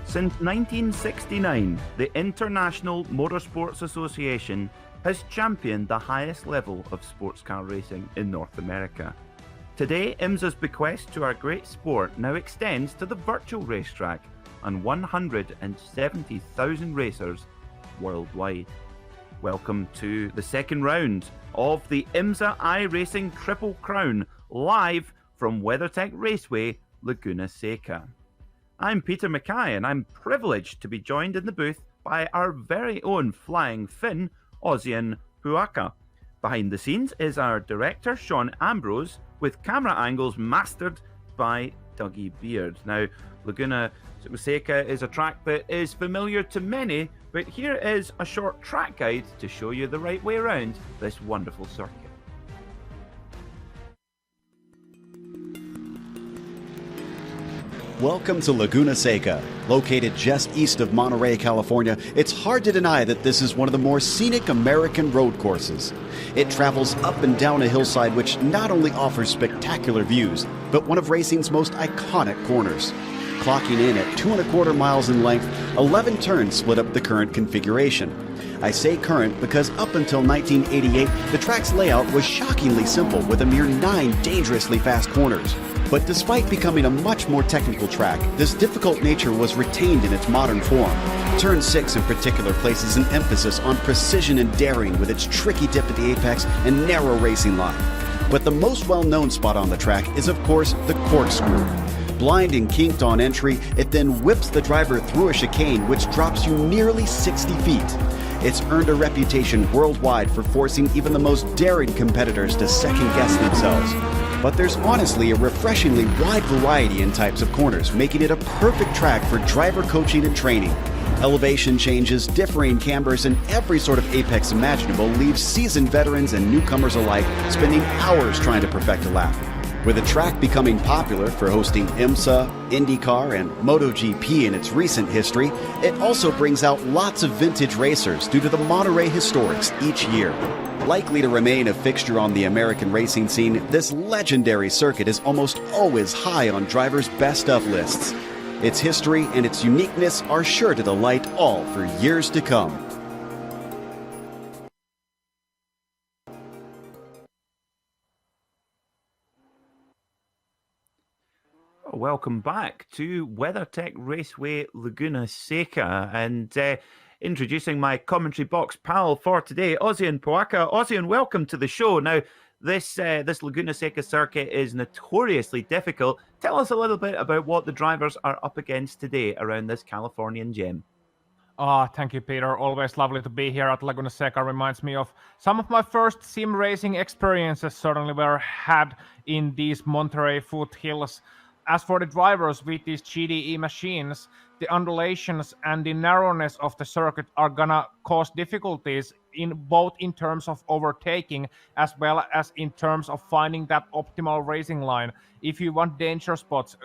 Since 1969, the International Motorsports Association has championed the highest level of sports car racing in North America. Today, IMSA's bequest to our great sport now extends to the virtual racetrack and 170,000 racers worldwide. Welcome to the second round of the IMSA iRacing Triple Crown, live from WeatherTech Raceway, Laguna Seca. I'm Peter Mackay, and I'm privileged to be joined in the booth by our very own flying Finn, Ossian Puaka. Behind the scenes is our director, Sean Ambrose, with camera angles mastered by Dougie Beard. Now, Laguna Seca is a track that is familiar to many, but here is a short track guide to show you the right way around this wonderful circuit. Welcome to Laguna Seca. Located just east of Monterey, California, it's hard to deny that this is one of the more scenic American road courses. It travels up and down a hillside which not only offers spectacular views, but one of racing's most iconic corners. Clocking in at 2¼ miles in length, 11 turns split up the current configuration. I say current because up until 1988, the track's layout was shockingly simple with a mere 9 dangerously fast corners. But despite becoming a much more technical track, this difficult nature was retained in its modern form. Turn 6 in particular places an emphasis on precision and daring with its tricky dip at the apex and narrow racing line. But the most well-known spot on the track is of course the corkscrew. Blind and kinked on entry, it then whips the driver through a chicane which drops you nearly 60 feet. It's earned a reputation worldwide for forcing even the most daring competitors to second-guess themselves. But there's honestly a refreshingly wide variety in types of corners, making it a perfect track for driver coaching and training. Elevation changes, differing cambers, and every sort of apex imaginable leaves seasoned veterans and newcomers alike spending hours trying to perfect a lap. With the track becoming popular for hosting IMSA, IndyCar, and MotoGP in its recent history, it also brings out lots of vintage racers due to the Monterey historics each year. Likely to remain a fixture on the American racing scene, this legendary circuit is almost always high on drivers' best of lists. Its history and its uniqueness are sure to delight all for years to come. Welcome back to WeatherTech Raceway Laguna Seca, and introducing my commentary box pal for today, Ossian Puaka. Ossian, welcome to the show. Now, this Laguna Seca circuit is notoriously difficult. Tell us a little bit about what the drivers are up against today around this Californian gem. Thank you, Peter. Always lovely to be here at Laguna Seca. Reminds me of some of my first sim racing experiences, certainly were had in these Monterey foothills. As for the drivers with these GDE machines, the undulations and the narrowness of the circuit are gonna cause difficulties in both in terms of overtaking as well as in terms of finding that optimal racing line. If you want danger spots,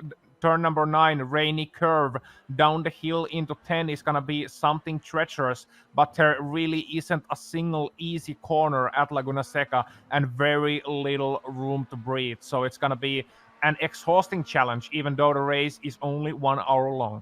turn number 9, rainy curve down the hill into 10 is gonna be something treacherous, but there really isn't a single easy corner at Laguna Seca and very little room to breathe. So it's gonna be an exhausting challenge, even though the race is only 1 hour long.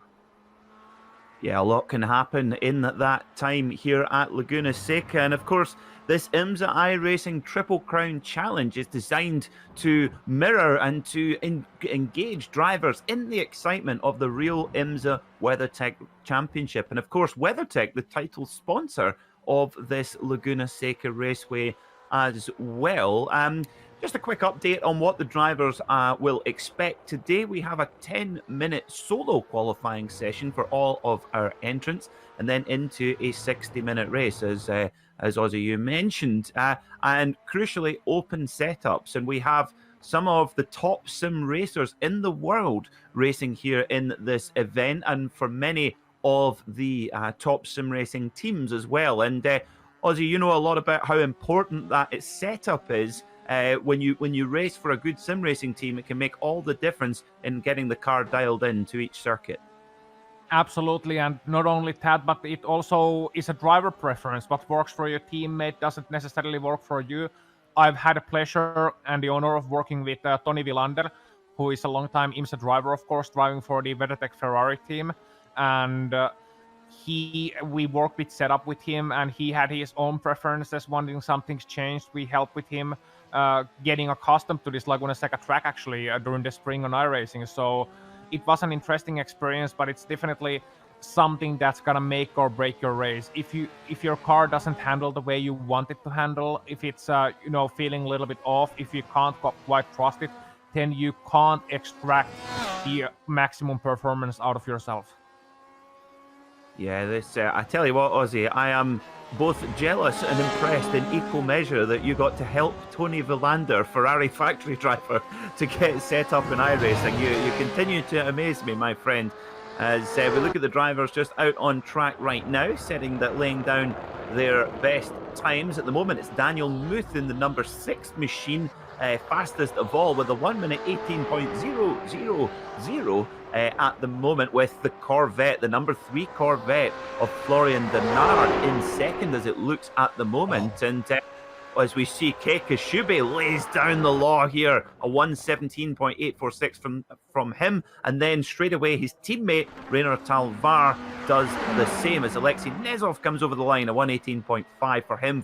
Yeah, a lot can happen in that time here at Laguna Seca. And of course, this IMSA iRacing Triple Crown Challenge is designed to mirror and to engage drivers in the excitement of the real IMSA WeatherTech Championship. And of course, WeatherTech, the title sponsor of this Laguna Seca Raceway as well. Just a quick update on what the drivers will expect today. We have a 10-minute solo qualifying session for all of our entrants, and then into a 60-minute race, as Ozzy, you mentioned, and crucially open setups. And we have some of the top sim racers in the world racing here in this event, and for many of the top sim racing teams as well. And Ozzy, you know a lot about how important that setup is. When you race for a good sim racing team, it can make all the difference in getting the car dialed in to each circuit. Absolutely, and not only that, but it also is a driver preference. What works for your teammate doesn't necessarily work for you. I've had the pleasure and the honor of working with Tony Villander, who is a long-time IMSA driver, of course, driving for the WeatherTech Ferrari team. and we worked with setup with him, and he had his own preferences, wanting something's changed. We helped with him getting accustomed to this Laguna Seca track actually during the spring on iRacing. So it was an interesting experience, but it's definitely something that's gonna make or break your race. If your car doesn't handle the way you want it to handle, if it's feeling a little bit off, if you can't quite trust it, then you can't extract the maximum performance out of yourself. Yeah, this I tell you what, Ozzy, I am both jealous and impressed in equal measure that you got to help Tony Villander, Ferrari factory driver, to get set up in iRacing. You continue to amaze me, my friend. As we look at the drivers just out on track right now, laying down their best times. At the moment, it's Daniel Muth in the number 6 machine, fastest of all, with a 1 minute 18.000 at the moment, with the Corvette, the number 3 Corvette of Florian Denard in second as it looks at the moment. And as we see, Kei Kashibe lays down the law here, a 1:17.846 from him, and then straight away his teammate Rainer Talvar does the same as Alexei Nezov comes over the line, a 1:18.5 for him.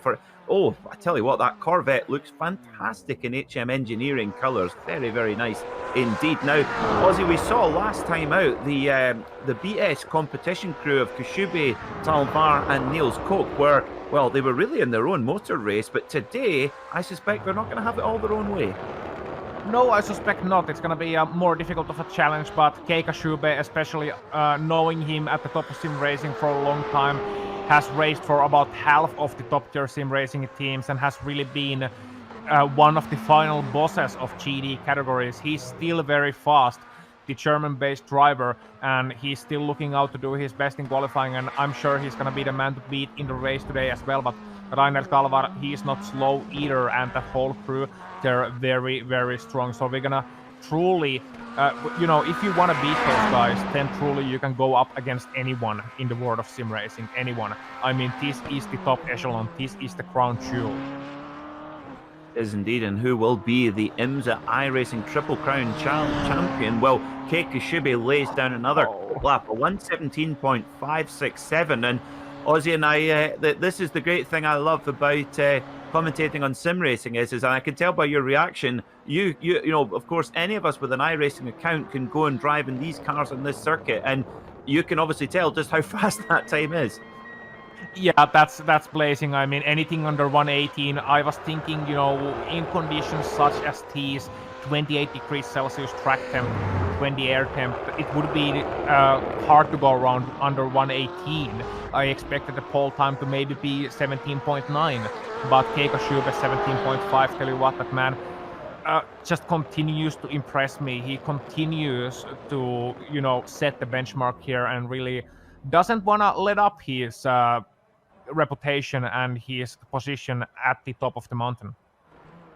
Oh, I tell you what, that Corvette looks fantastic in HM Engineering colours. Very, very nice indeed. Now, Ozzy, we saw last time out the BS competition crew of Kashibe, Talvar and Niels Koch were, well, they were really in their own motor race, but today I suspect they're not going to have it all their own way. No, I suspect not. It's going to be more difficult of a challenge, but Kei Kashibe, especially knowing him at the top of sim racing for a long time, has raced for about half of the top tier sim racing teams and has really been one of the final bosses of GD categories. He's still very fast, the German-based driver, and he's still looking out to do his best in qualifying, and I'm sure he's going to be the man to beat in the race today as well. But Rainer Talvar, he's not slow either, and the whole crew, they're very, very strong. So we're going to truly, if you want to beat those guys, then truly you can go up against anyone in the world of sim racing, anyone. I mean, this is the top echelon, this is the crown jewel. Is indeed, and who will be the IMSA iRacing Triple Crown champion? Well, Kei Kashibe lays down another lap, a 1:17.567, and Ozzy and I, this is the great thing I love about commentating on sim racing is I can tell by your reaction, you know, of course, any of us with an iRacing account can go and drive in these cars on this circuit, and you can obviously tell just how fast that time is. Yeah, that's blazing. I mean, anything under 118, I was thinking, in conditions such as these, 28 degrees Celsius track temp, 20 air temp, it would be hard to go around under 118. I expected the pole time to maybe be 17.9, but Kei Kashibe 17.5. Tell you what, that man just continues to impress me. He continues to, set the benchmark here and really doesn't want to let up his reputation and his position at the top of the mountain.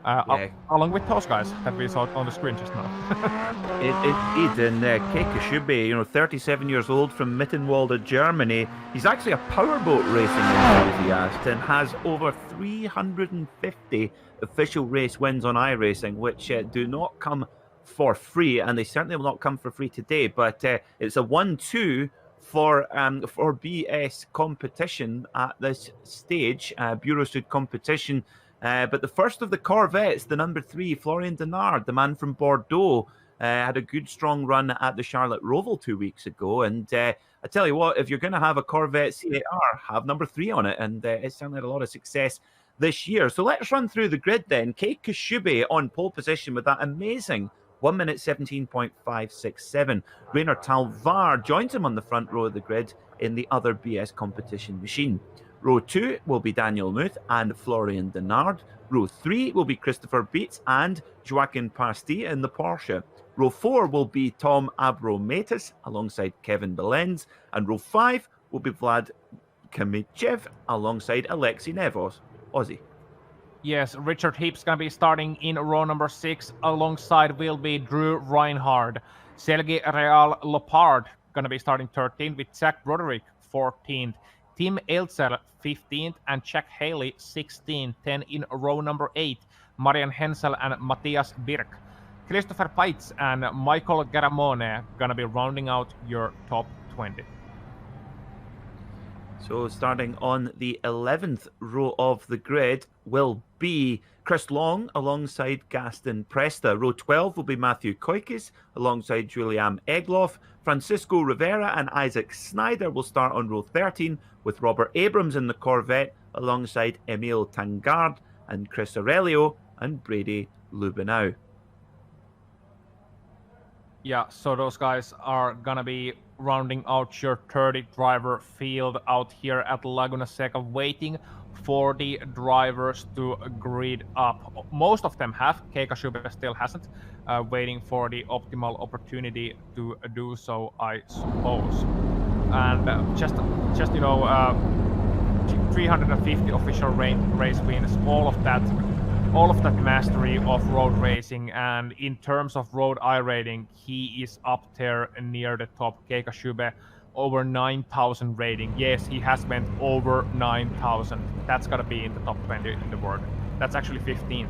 Along with those guys that we saw on the screen just now. Indeed, and Kei Kashibe, 37 years old from Mittenwalde, Germany. He's actually a powerboat racing enthusiast and has over 350 official race wins on iRacing, which do not come for free, and they certainly will not come for free today. But it's a 1-2 for BS competition at this stage, Bureau Sud competition. But the first of the Corvettes, the number 3, Florian Denard, the man from Bordeaux, had a good strong run at the Charlotte Roval 2 weeks ago. And I tell you what, if you're going to have a Corvette CAR, have number 3 on it. And it's certainly had a lot of success this year. So let's run through the grid then. Kei Kashibe on pole position with that amazing 1 minute 17.567. Rainer Talvar joins him on the front row of the grid in the other BS competition machine. Row 2 will be Daniel Muth and Florian Denard. Row 3 will be Christopher Beets and Joaquin Pasti in the Porsche. Row 4 will be Tom Abromatis alongside Kevin Belenz. And row 5 will be Vlad Kamichev alongside Alexei Nevos. Ozzy. Yes, Richard Heap's going to be starting in row number 6. Alongside will be Drew Reinhard. Sergei Real Lopard going to be starting 13th with Zach Broderick 14th. Tim Elzer 15th and Jack Haley 16th. Then in row number 8, Marian Hensel and Matthias Birk. Christopher Peitz and Michael Garamone going to be rounding out your top 20. So starting on the 11th row of the grid will be Chris Long alongside Gaston Presta. Row 12 will be Matthew Koikis alongside Julian Egloff. Francisco Rivera and Isaac Snyder will start on row 13 with Robert Abrams in the Corvette alongside Emile Tangard and Chris Aurelio and Brady Lubinau. Yeah, so those guys are gonna be rounding out your 30 driver field out here at Laguna Seca, waiting for the drivers to grid up. Most of them have. Keika Schube still hasn't, waiting for the optimal opportunity to do so, I suppose. And just 350 official race wins, all of that mastery of road racing, and in terms of road iRating, he is up there near the top. Keika Schube, over 9,000 rating. Yes, he has went over 9,000. That's gotta be in the top 20 in the world. That's actually 15th.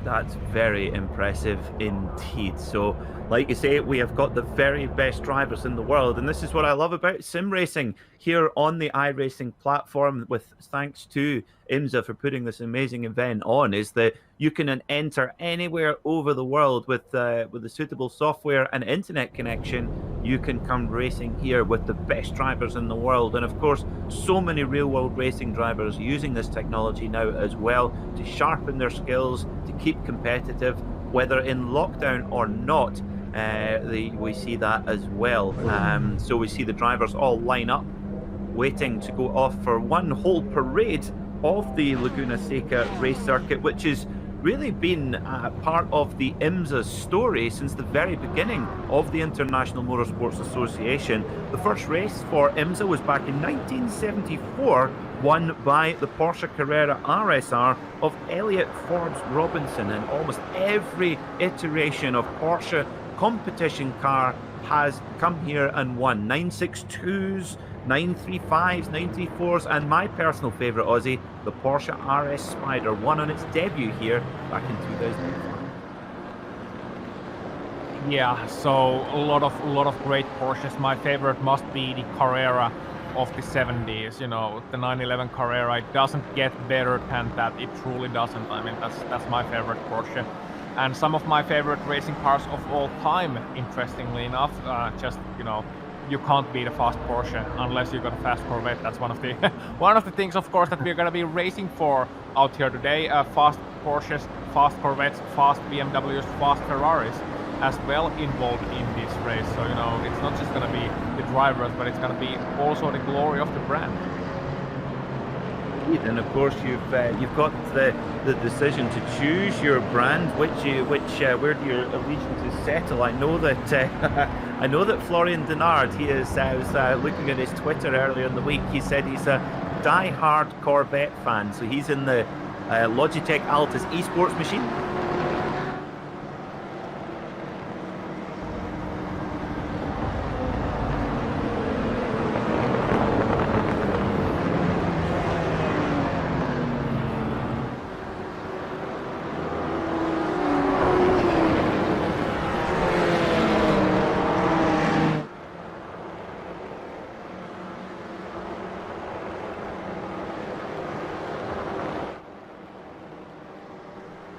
That's very impressive indeed. So, like you say, we have got the very best drivers in the world, and this is what I love about sim racing here on the iRacing platform. With thanks to IMSA for putting this amazing event on, is that you can enter anywhere over the world with the suitable software and internet connection. You can come racing here with the best drivers in the world, and of course, so many real-world racing drivers using this technology now as well to sharpen their skills, to keep competitive, whether in lockdown or not. We see that as well. So we see the drivers all line up, waiting to go off for one whole parade of the Laguna Seca race circuit, which has really been part of the IMSA story since the very beginning of the International Motorsports Association. The first race for IMSA was back in 1974, won by the Porsche Carrera RSR of Elliott Forbes Robinson, and almost every iteration of Porsche competition car has come here and won. 962s, 935s, 934s, and my personal favourite, Aussie, the Porsche RS Spider, won on its debut here back in 2005. Yeah, so a lot of great Porsches. My favorite must be the Carrera of the 70s. You know, the 911 Carrera. It doesn't get better than that. It truly doesn't. I mean, that's my favorite Porsche. And some of my favorite racing cars of all time, interestingly enough, you can't beat a fast Porsche unless you got a fast Corvette. That's one of the things, of course, that we're gonna be racing for out here today. Fast Porsches, fast Corvettes, fast BMWs, fast Ferraris as well involved in this race. So it's not just gonna be the drivers, but it's gonna be also the glory of the brand. And of course, you've got the decision to choose your brand, where do your allegiances settle? I know that Florian Denard, I was looking at his Twitter earlier in the week. He said he's a die-hard Corvette fan, so he's in the Logitech Altus esports machine.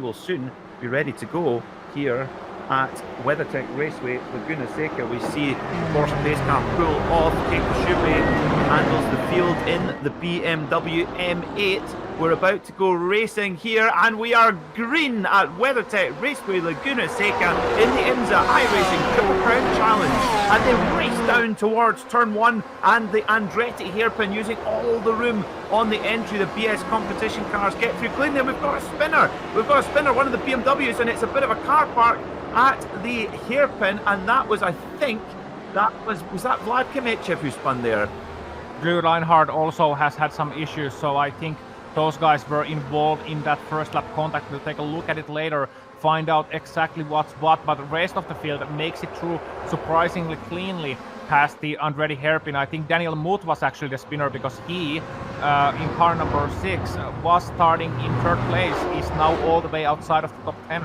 Will soon be ready to go here at WeatherTech Raceway, Laguna Seca. We see Porsche pace car pull off. Keika Schube handles the field in the BMW M8. We're about to go racing here, and we are green at WeatherTech Raceway, Laguna Seca in the IMSA iRacing Triple Crown Challenge. And they race down towards turn one and the Andretti hairpin, using all the room on the entry. The BS competition cars get through cleanly, and we've got a spinner. One of the BMWs, and it's a bit of a car park at the hairpin, and that was, I think, was that Vlad Kimichev who spun there? Drew Reinhardt also has had some issues, so I think those guys were involved in that first lap contact. We'll take a look at it later, find out exactly what's what, but the rest of the field makes it through surprisingly cleanly past the Andretti hairpin. I think Daniel Muth was actually the spinner, because he, in car number 6, was starting in 3rd place, is now all the way outside of the top 10.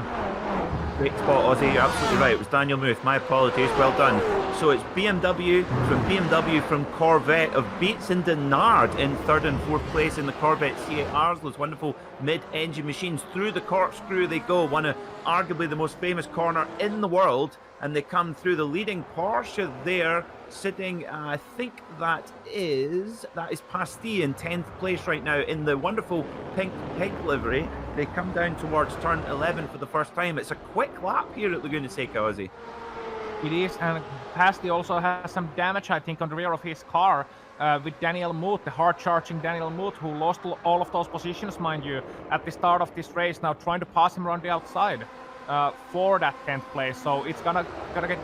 Great spot, Aussie. You're absolutely right. It was Daniel Muth. My apologies. Well done So it's BMW from Corvette of Beats and Denard in 3rd and 4th place in the Corvette C8Rs. Those wonderful mid-engine machines. Through the corkscrew they go, one of arguably the most famous corner in the world, and they come through the leading Porsche there, sitting, I think that is Pasti in 10th place right now in the wonderful pink pig livery. They come down towards turn 11 for the first time. It's a quick lap here at Laguna Seca, Ozzy. It is, and Pasti also has some damage, I think, on the rear of his car with Daniel Muth, the hard-charging Daniel Muth, who lost all of those positions, mind you, at the start of this race, now trying to pass him around the outside for that 10th place. So it's gonna get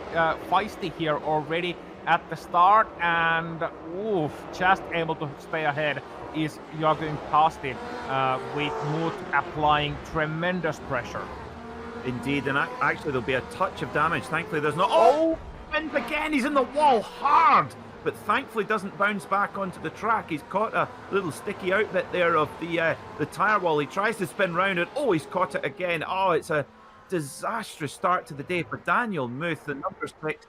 feisty here already at the start, and just able to stay ahead is Jürgen Pasti with Muth applying tremendous pressure. Indeed, and actually there'll be a touch of damage. Thankfully there's not. Oh, and again he's in the wall hard, but thankfully doesn't bounce back onto the track. He's caught a little sticky out bit there of the tyre wall. He tries to spin round it. Oh, he's caught it again. Oh, it's a disastrous start to the day for Daniel Muth, the number 6.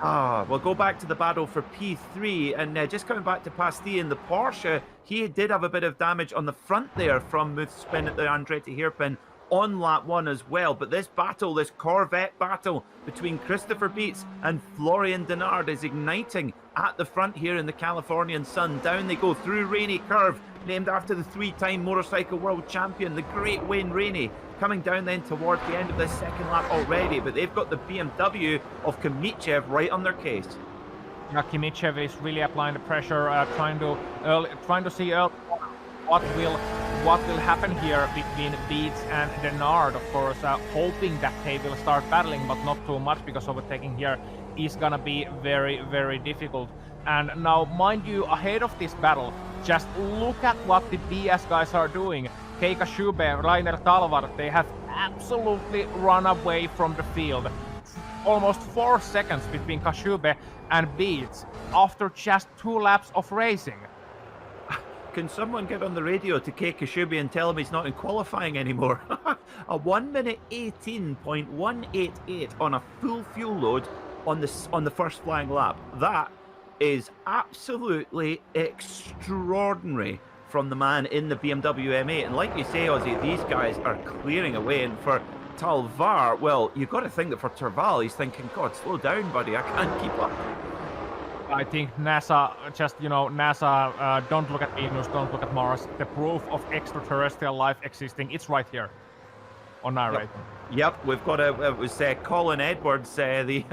We'll go back to the battle for P3, and just coming back to Pasti in the Porsche, he did have a bit of damage on the front there from Muth's spin at the Andretti hairpin on lap 1 as well. But this battle, this Corvette battle between Christopher Beets and Florian Denard is igniting at the front here in the Californian sun. Down they go through Rainey Curve, named after the 3-time motorcycle world champion, the great Wayne Rainey, coming down then towards the end of this second lap already. But they've got the BMW of Kimichev right on their case. Yeah, Kimichev is really applying the pressure, trying to see what will happen here between Beets and Denard. Of course, hoping that they will start battling, but not too much, because overtaking here is gonna be very, very difficult. And now, mind you, ahead of this battle, just look at what the BS guys are doing. Keika Schube, Rainer Talvar, they have absolutely run away from the field. Almost 4 seconds between Kashube and Beets after just 2 laps of racing. Can someone get on the radio to Keika Schube and tell him he's not in qualifying anymore? A 1 minute 18.188 on a full fuel load on the first flying lap. That is absolutely extraordinary from the man in the BMW M8. And like you say, Ozzy, these guys are clearing away. And for Talvar, well, you've got to think that for Terval, he's thinking, God, slow down, buddy, I can't keep up. I think NASA, don't look at Venus, don't look at Mars. The proof of extraterrestrial life existing, it's right here on iRacing. Yep, we've got it was Colin Edwards, the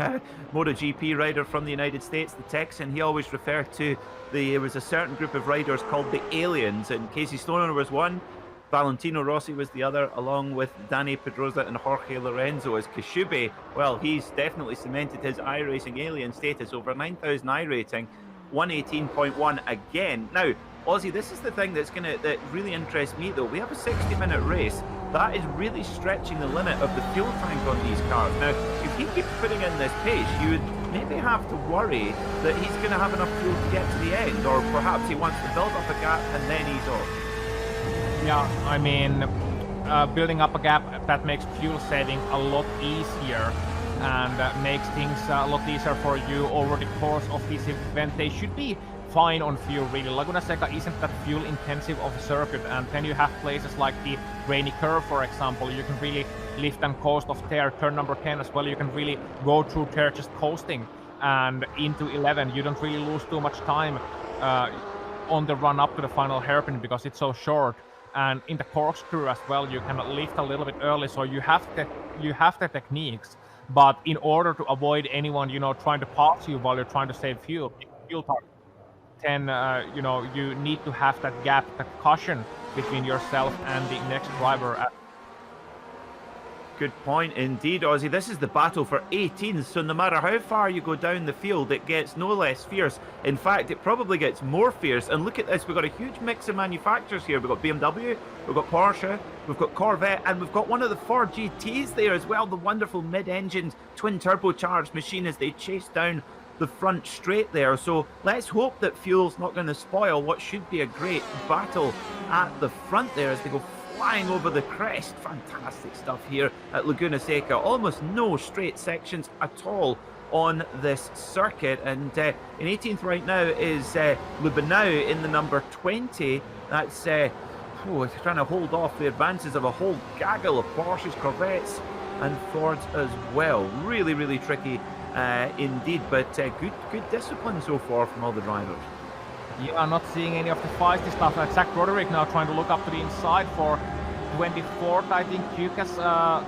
MotoGP rider from the United States, the Texan. He always referred to there was a certain group of riders called the Aliens, and Casey Stoner was one, Valentino Rossi was the other, along with Danny Pedrosa and Jorge Lorenzo. As Kashube, well, he's definitely cemented his iRacing alien status, over 9,000 iRating, 118.1 again. Now, Ozzy, this is the thing that really interests me, though. We have a 60-minute race. That is really stretching the limit of the fuel tank on these cars. Now, if he keeps putting in this pace, you would maybe have to worry that he's going to have enough fuel to get to the end, or perhaps he wants to build up a gap and then ease off. Yeah, I mean, building up a gap, that makes fuel saving a lot easier and makes things a lot easier for you over the course of this event. They should be fine on fuel, really. Laguna Seca isn't that fuel intensive of a circuit, and then you have places like the Rainy Curve, for example. You can really lift and coast off there. Turn number 10 as well, you can really go through there just coasting, and into 11 you don't really lose too much time on the run up to the final hairpin because it's so short. And in the corkscrew as well, you can lift a little bit early, so you have the techniques. But in order to avoid anyone, trying to pass you while you're trying to save fuel target, then you need to have that gap, that cushion between yourself and the next driver. Good point indeed, Ozzy. This is the battle for 18th, so no matter how far you go down the field, it gets no less fierce. In fact, it probably gets more fierce. And look at this, we've got a huge mix of manufacturers here. We've got BMW, we've got Porsche, we've got Corvette, and we've got one of the Ford GTs there as well, the wonderful mid-engined twin turbocharged machine as they chase down the front straight there. So let's hope that fuel's not going to spoil what should be a great battle at the front there as they go flying over the crest. Fantastic stuff here at Laguna Seca. Almost no straight sections at all on this circuit. And in 18th right now is Lubinau in the number 20. That's trying to hold off the advances of a whole gaggle of Porsches, Corvettes, and Fords as well. Really, really tricky indeed, but good discipline so far from all the drivers. Yeah, not seeing any of the feisty stuff. Zach Broderick now trying to look up to the inside for 24th, I think. Kukas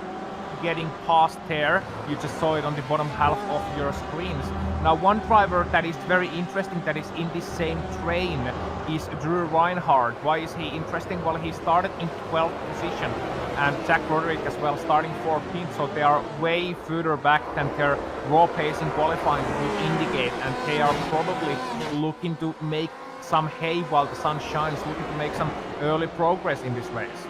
getting past there. You just saw it on the bottom half of your screens. Now, one driver that is very interesting that is in the same train is Drew Reinhardt. Why is he interesting? Well, he started in 12th position, and Jack Broderick as well starting 14th, so they are way further back than their raw pace in qualifying would indicate, and they are probably looking to make some hay while the sun shines, looking to make some early progress in this race.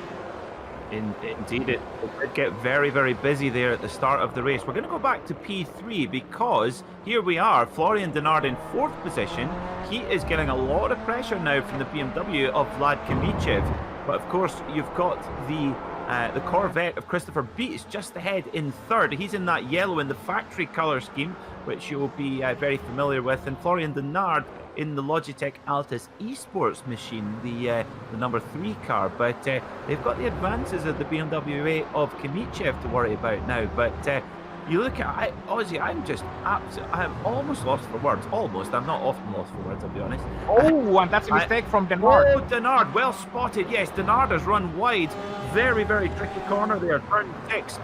Indeed, it did get very, very busy there at the start of the race. We're going to go back to P3 because here we are, Florian Denard in 4th position. He is getting a lot of pressure now from the BMW of Vlad Kimichev. But of course, you've got the Corvette of Christopher Beets just ahead in 3rd. He's in that yellow in the factory colour scheme, which you'll be very familiar with. And Florian Denard in the Logitech Altis Esports machine, the number 3 car. But they've got the advances of the BMW 8 of Kimichev to worry about now. But you look at Ozzy, I'm almost lost for words. Almost. I'm not often lost for words, I'll be honest. Oh, and that's a mistake from Denard. Oh, Denard, well spotted. Yes, Denard has run wide. Very, very tricky corner there. Turn 6.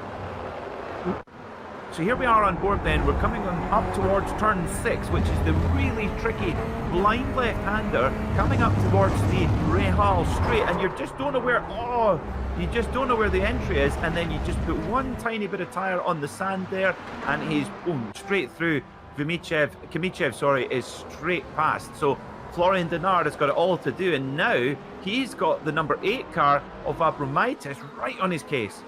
So here we are on board then. We're coming on up towards turn 6, which is the really tricky blind left-hander coming up towards the Rehal straight, and you just don't know where, you just don't know where the entry is, and then you just put one tiny bit of tyre on the sand there, and he's boom, straight through. Kimichev, is straight past. So Florian Denard has got it all to do, and now he's got the number 8 car of Abromaitis right on his case.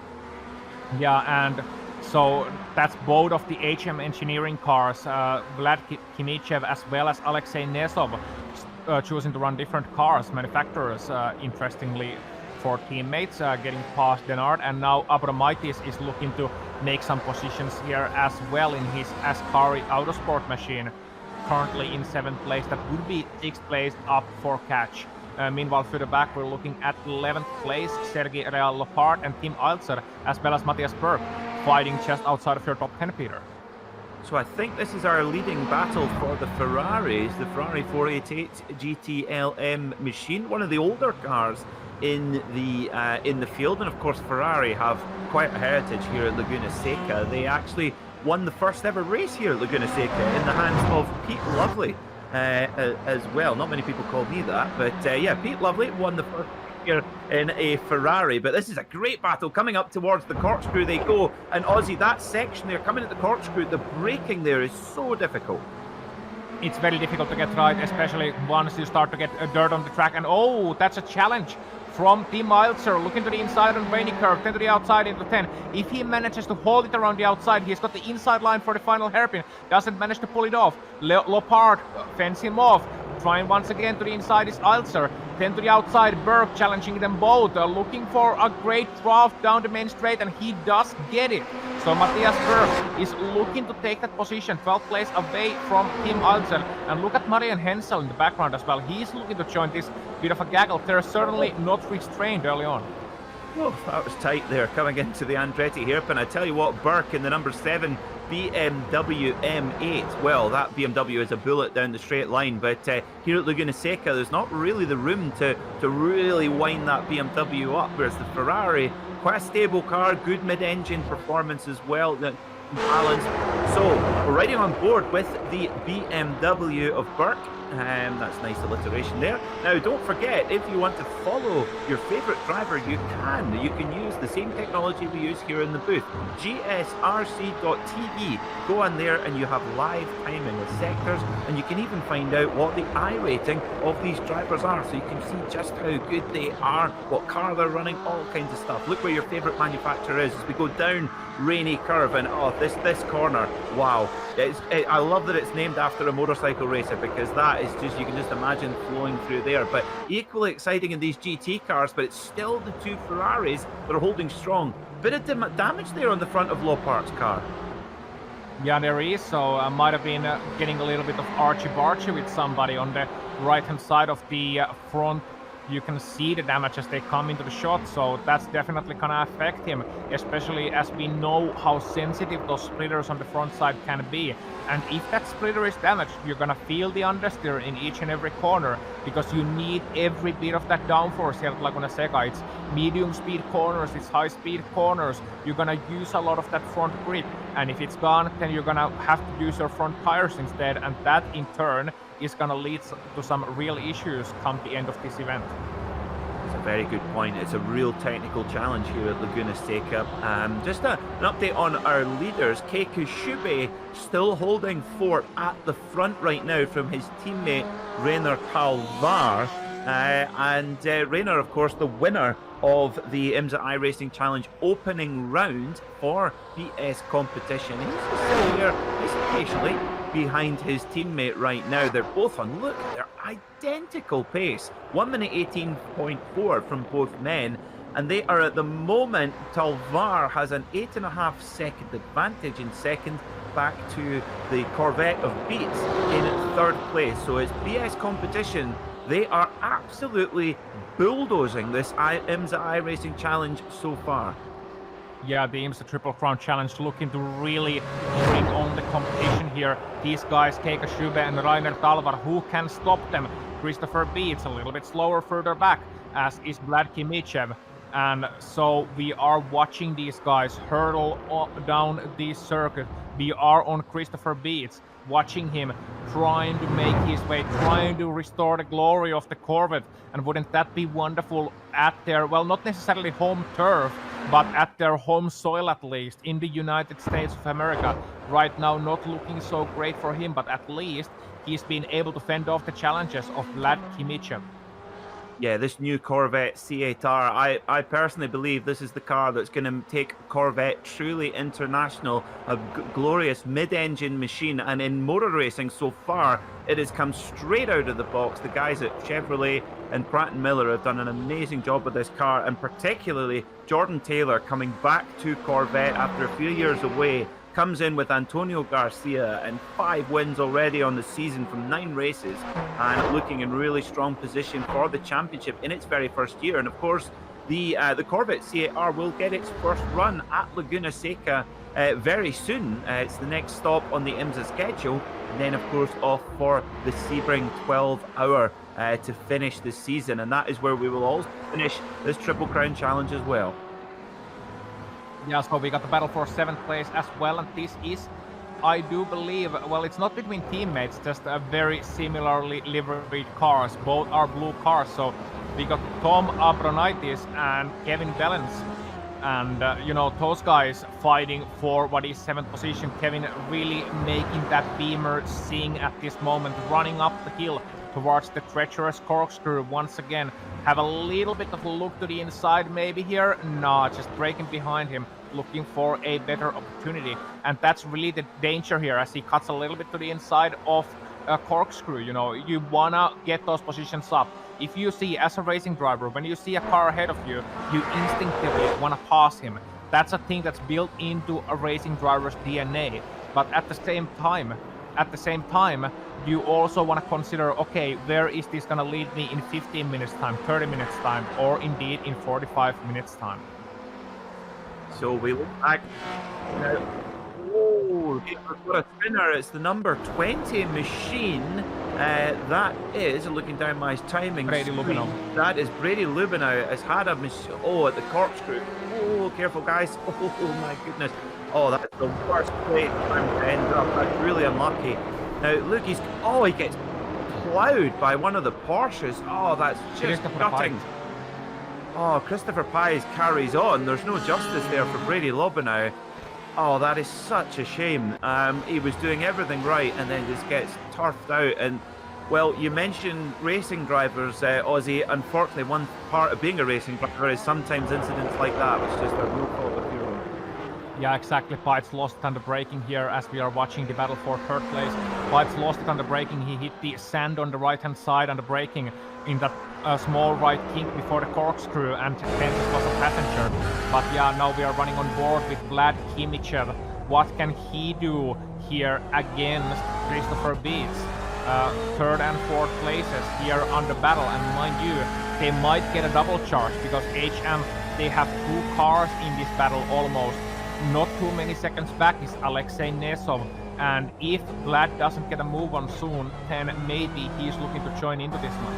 Yeah, and so that's both of the HM Engineering cars, Vlad Kimichev as well as Alexei Nesov choosing to run different cars, manufacturers, interestingly, for teammates, getting past Denard, and now Abromaitis is looking to make some positions here as well in his Ascari Autosport machine, currently in 7th place. That would be 6th place up for catch. Meanwhile, further back, we're looking at 11th place, Sergei Real Lopard and Tim Alzer, as well as Matthias Berg, fighting just outside of your top 10, Peter. So I think this is our leading battle for the Ferraris, the Ferrari 488 GTLM machine, one of the older cars in the field. And of course, Ferrari have quite a heritage here at Laguna Seca. They actually won the first ever race here at Laguna Seca in the hands of Pete Lovely. As well. Not many people call me that, but yeah, Pete Lovely won the first here in a Ferrari. But this is a great battle coming up towards the corkscrew they go, and Ozzy, that section there coming at the corkscrew, the braking there is so difficult. It's very difficult to get right, especially once you start to get dirt on the track, and oh, that's a challenge from Tim Alzer, looking to the inside on Rainy Curve, 10 to the outside into 10. If he manages to hold it around the outside, he's got the inside line for the final hairpin, doesn't manage to pull it off. Lopard fends him off, trying once again to the inside is Alzer, 10 to the outside, Berg challenging them both, looking for a great draft down the main straight, and he does get it. So Matthias Berg is looking to take that position, 12th place away from Tim Alzer. And look at Marian Hensel in the background as well. He's looking to join this bit of a gaggle. They're certainly not restrained early on. Oh, that was tight there, coming into the Andretti hairpin. I tell you what, Burke in the number 7 BMW M8. Well, that BMW is a bullet down the straight line, but here at Laguna Seca, there's not really the room to really wind that BMW up, whereas the Ferrari, quite a stable car, good mid-engine performance as well, balance. So we're riding on board with the BMW of Burke. That's nice alliteration there. Now, don't forget, if you want to follow your favourite driver, you can. You can use the same technology we use here in the booth, gsrc.tv. Go on there and you have live timing with sectors, and you can even find out what the iRating of these drivers are, so you can see just how good they are, what car they're running, all kinds of stuff. Look where your favourite manufacturer is as we go down Rainy Curve, and oh, this corner, wow. I love that it's named after a motorcycle racer, because that is just, you can just imagine flowing through there. But equally exciting in these GT cars, but it's still the two Ferraris that are holding strong. Bit of damage there on the front of Lopard's car. Yeah, there is. So I might have been getting a little bit of archie-barchie with somebody on the right-hand side of the front. You can see the damage as they come into the shot, so that's definitely gonna affect him, especially as we know how sensitive those splitters on the front side can be. And if that splitter is damaged, you're gonna feel the understeer in each and every corner, because you need every bit of that downforce here at Laguna Seca. It's medium speed corners, it's high speed corners. You're gonna use a lot of that front grip, and if it's gone, then you're gonna have to use your front tires instead, and that in turn is gonna lead to some real issues come the end of this event. It's a very good point. It's a real technical challenge here at Laguna Seca. Just an update on our leaders. Keiko Shube still holding fort at the front right now from his teammate Rainer Palvar. Rainer, of course, the winner of the IMSA iRacing Challenge opening round for BS competition. He's still here, he's patiently behind his teammate right now. They're both on, look, their identical pace. 1 minute 18.4 from both men. And they are at the moment, Talvar has an 8.5 second advantage in second, back to the Corvette of Beats in third place. So it's BS competition. They are absolutely bulldozing this IMSA iRacing Challenge so far. Yeah, the IMSA Triple Crown Challenge looking to really bring on the competition here. These guys, Keiko Shube and Rainer Talvar, who can stop them? Christopher Beats a little bit slower further back, as is Vlad Kimichev. And so we are watching these guys hurtle down this circuit. We are on Christopher Beats, watching him trying to make his way, trying to restore the glory of the Corvette. And wouldn't that be wonderful at their, well, not necessarily home turf, but at their home soil at least, in the United States of America. Right now not looking so great for him, but at least he's been able to fend off the challenges of Vlad Kimichev. Yeah, this new Corvette C8R, I personally believe this is the car that's going to take Corvette truly international, a glorious mid-engine machine. And in motor racing so far, it has come straight out of the box. The guys at Chevrolet and Pratt & Miller have done an amazing job with this car, and particularly Jordan Taylor coming back to Corvette after a few years away. Comes in with Antonio Garcia and 5 wins already on the season from 9 races, and looking in really strong position for the championship in its very first year. And of course, the Corvette C8R will get its first run at Laguna Seca very soon. It's the next stop on the IMSA schedule, and then of course off for the Sebring 12-hour to finish the season, and that is where we will all finish this Triple Crown Challenge as well. Yeah, so we got the battle for 7th place as well, and this is, I do believe, well, it's not between teammates, just a very similarly liveried cars. Both are blue cars, so we got Tom Abronaitis and Kevin Bellens, and you know, those guys fighting for what is 7th position. Kevin really making that Beamer sing at this moment, running up the hill towards the treacherous corkscrew once again. Have a little bit of a look to the inside maybe here. No, just braking behind him, looking for a better opportunity. And that's really the danger here, as he cuts a little bit to the inside of a corkscrew. You know, you wanna get those positions up. If you see, as a racing driver, when you see a car ahead of you, you instinctively wanna pass him. That's a thing that's built into a racing driver's DNA. But at the same time, you also want to consider, okay, where is this going to lead me in 15 minutes time, 30 minutes time, or indeed in 45 minutes time? So we look back. Oh, we've got a spinner. It's the number 20 machine. That is, looking down my timing Brady screen, Lubinow. that is Brady Lubinow has had a machine. Oh, at the corkscrew. Oh, careful, guys. Oh, my goodness. Oh, that's the worst way to end up. That's really unlucky. Now, look, he gets plowed by one of the Porsches. Oh, that's just gutting. Oh, Christopher Pies carries on. There's no justice there for Brady Lobinow. Oh, that is such a shame. He was doing everything right and then just gets turfed out. And, well, you mentioned racing drivers, Ozzy. Unfortunately, one part of being a racing driver is sometimes incidents like that, which is just a real fault of your own. Yeah, exactly. Pites lost it under braking here as we are watching the battle for 3rd place. Pites lost it under braking. He hit the sand on the right-hand side under braking in that small right kink before the corkscrew, and then this was a passenger. But yeah, now we are running on board with Vlad Kimichev what can he do here against Christopher Beets? Third and fourth places here under battle, and mind you, they might get a double charge because HM, they have 2 cars in this battle almost. Not too many seconds back is Alexei Nesov, and if Vlad doesn't get a move on soon, then maybe he's looking to join into this one.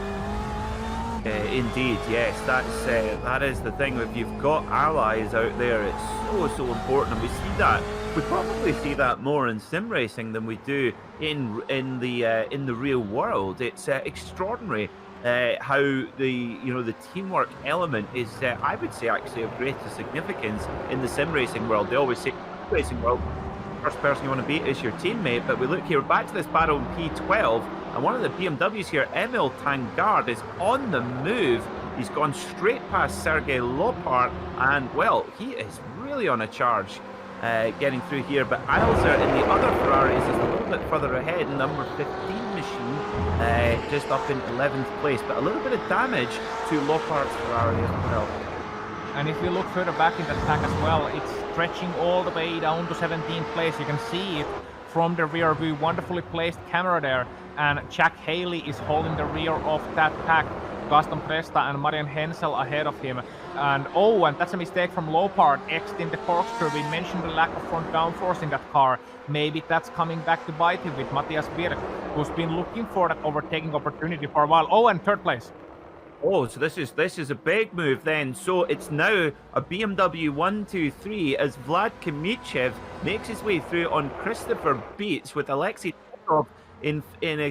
Indeed, yes, that is the thing. If you've got allies out there, it's so important, and we see that. We probably see that more in sim racing than we do in the real world. It's extraordinary how the teamwork element is, I would say, actually of greater significance in the sim racing world. They always say, racing world, first person you want to beat is your teammate. But we look here, back to this battle in P12, and one of the BMWs here, Emil Tangard, is on the move. He's gone straight past Sergei Lopart, and well, he is really on a charge. Getting through here, but Eilzer in the other Ferraris is a little bit further ahead, number 15 machine, just up in 11th place, but a little bit of damage to Lopart's Ferrari as well. And if you look further back in the pack as well, it's stretching all the way down to 17th place. You can see it from the rear view, wonderfully placed camera there, and Jack Haley is holding the rear of that pack. Gaston Presta and Marian Hensel ahead of him. And that's a mistake from Lopart, exiting the corkscrew. We mentioned the lack of front downforce in that car. Maybe that's coming back to bite him with Matthias Birk, who's been looking for that overtaking opportunity for a while. And third place. Oh, so this is a big move then. So it's now a BMW 1-2-3 as Vlad Kimichev makes his way through on Christopher Beets with Alexei Todorov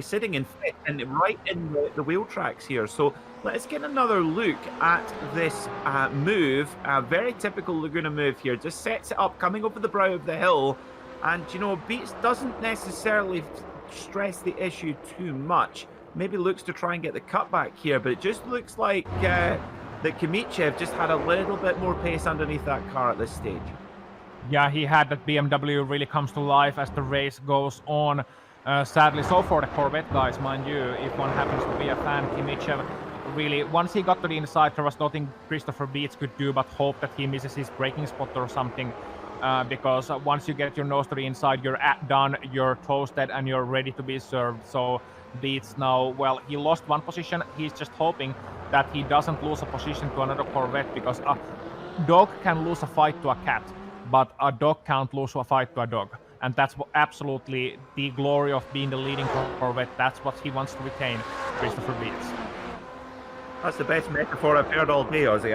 sitting in fifth and right in the wheel tracks here. So let's get another look at this move. A very typical Laguna move here. Just sets it up, coming over the brow of the hill. And, Beets doesn't necessarily stress the issue too much. Maybe looks to try and get the cutback here, but it just looks like that Kimichev just had a little bit more pace underneath that car at this stage. Yeah, he had that. BMW really comes to life as the race goes on. Sadly, so for the Corvette guys, mind you, if one happens to be a fan, Kimichev really, once he got to the inside, there was nothing Christopher Beets could do but hope that he misses his braking spot or something. Because once you get your nose to the inside, you're done, you're toasted, and you're ready to be served. So Beets now, well, he lost one position. He's just hoping that he doesn't lose a position to another Corvette, because a dog can lose a fight to a cat, but a dog can't lose a fight to a dog. And that's absolutely the glory of being the leading Corvette. That's what he wants to retain, Christopher Beets. That's the best metaphor I've heard all day, Ozzy.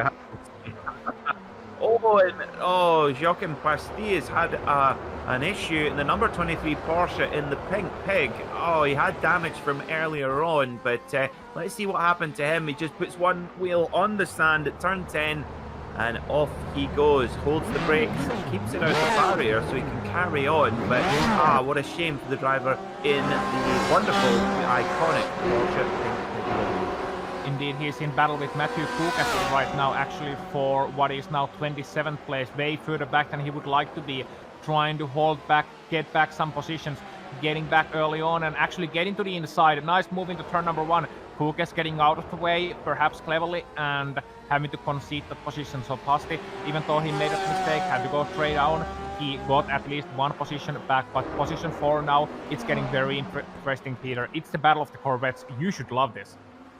Joachim Pastis had an issue in the number 23 Porsche in the Pink Pig. Oh, he had damage from earlier on, but let's see what happened to him. He just puts one wheel on the sand at turn 10, and off he goes, holds the brakes, keeps it out the barrier so he can carry on. But what a shame for the driver in the wonderful, iconic Porsche Pink Pig. Indeed, he's in battle with Matthew Kukas right now, actually for what is now 27th place, way further back than he would like to be, trying to hold back, get back some positions, getting back early on and actually getting to the inside. A nice move into turn number 1. Kukas getting out of the way, perhaps cleverly, and having to concede that position. So Pasti, even though he made a mistake, had to go straight down. He got at least one position back, but position 4 now, it's getting very interesting, Peter. It's the battle of the Corvettes. You should love this.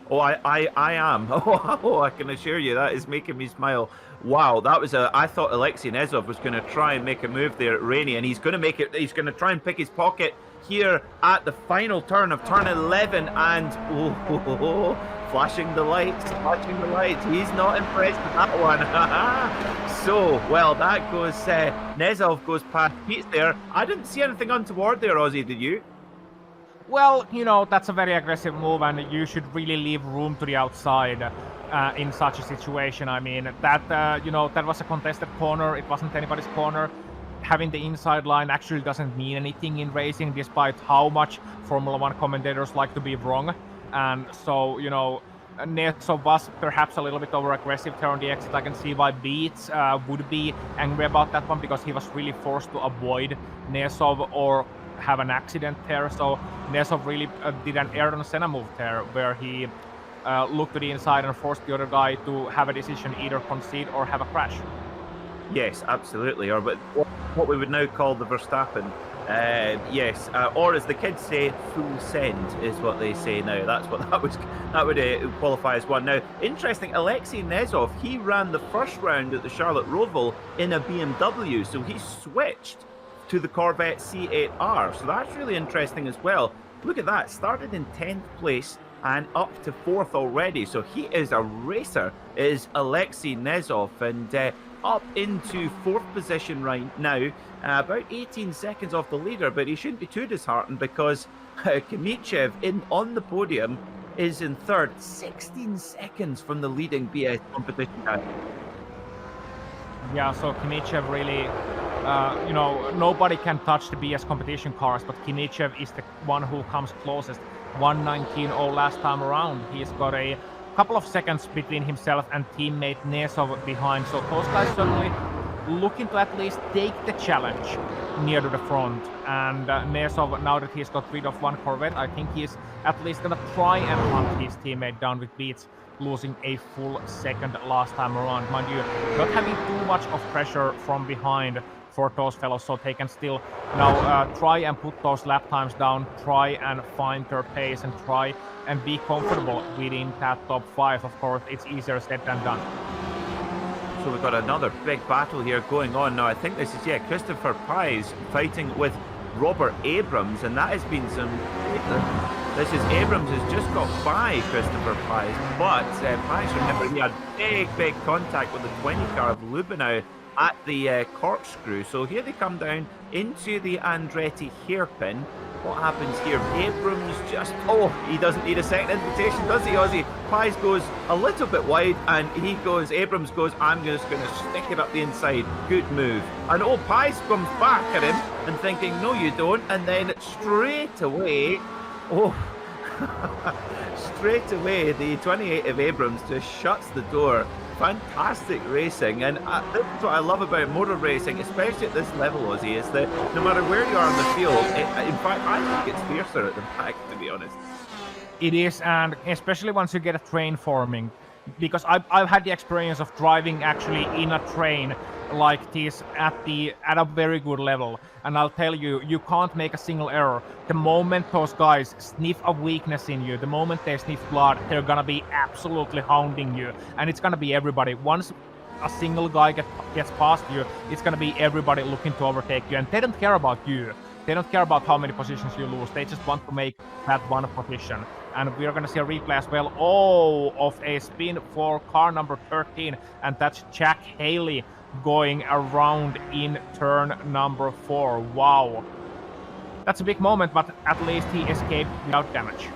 Oh, I am. Oh, I can assure you that is making me smile. Wow, that was I thought Alexei Nezov was going to try and make a move there at Rainey, and he's going to make it. He's going to try and pick his pocket here at the final turn of turn 11, and flashing the lights. He's not impressed with that one. So, well, that goes. Nezov goes past Beets there. I didn't see anything untoward there, Ozzy. Did you? Well, that's a very aggressive move, and you should really leave room to the outside in such a situation. I mean, that that was a contested corner. It wasn't anybody's corner. Having the inside line actually doesn't mean anything in racing, despite how much Formula 1 commentators like to be wrong. And so, Nesov was perhaps a little bit over-aggressive there on the exit. I can see why Beets would be angry about that one, because he was really forced to avoid Nesov or have an accident there. So Nesov really did an Ayrton Senna move there, where he looked to the inside and forced the other guy to have a decision, either concede or have a crash. Yes, absolutely. Or but what we would now call the Verstappen. Yes, or as the kids say, full send is what they say now. That's what that would qualify as one. Now, interesting. Alexei Nezov, he ran the first round at the Charlotte Roval in a BMW, so he switched to the Corvette C8R. So that's really interesting as well. Look at that. Started in 10th place and up to 4th already. So he is a racer, is Alexei Nezov, and up into 4th position right now, about 18 seconds off the leader, but he shouldn't be too disheartened because Kimichev on the podium is in 3rd, 16 seconds from the leading BS competition guy. Yeah, so Kimichev really, nobody can touch the BS competition cars, but Kimichev is the one who comes closest. 1:19.0 last time around. He's got a couple of seconds between himself and teammate Nezov behind, so those guys certainly looking to at least take the challenge near to the front. And Nezov, now that he's got rid of one Corvette, I think he's at least gonna try and hunt his teammate down with beats, losing a full second last time around. Mind you, not having too much of pressure from behind for those fellows, so they can still now try and put those lap times down, try and find their pace, and try and be comfortable within that top 5. Of course, it's easier said than done. So we've got another big battle here going on now. I think this is, Christopher Pies fighting with Robert Abrams, and that has been some... This is Abrams has just got by Christopher Pies, but Pies, remember, he had big contact with the 20 car of Lubinow at the corkscrew. So here they come down into the Andretti hairpin. What happens here? Abrams just... Oh, he doesn't need a second invitation, does he, Ozzy? Pies goes a little bit wide, and Abrams goes, I'm just going to stick it up the inside. Good move. And Pies comes back at him and thinking, no you don't, and then straight away... straight away, the 28 of Abrams just shuts the door. Fantastic racing, and this is what I love about motor racing, especially at this level, Ozzy, is that no matter where you are on the field, in fact, I think it's fiercer at the back, to be honest. It is, and especially once you get a train forming, because I've had the experience of driving actually in a train like this at a very good level, and I'll tell you, you can't make a single error. The moment those guys sniff a weakness in you, the moment they sniff blood, they're gonna be absolutely hounding you, and it's gonna be everybody. Once a single guy gets past you, it's gonna be everybody looking to overtake you, and they don't care about you. They don't care about how many positions you lose. They just want to make that one position. And we are going to see a replay as well. Of a spin for car number 13. And that's Jack Haley going around in turn number 4. Wow. That's a big moment, but at least he escaped without damage.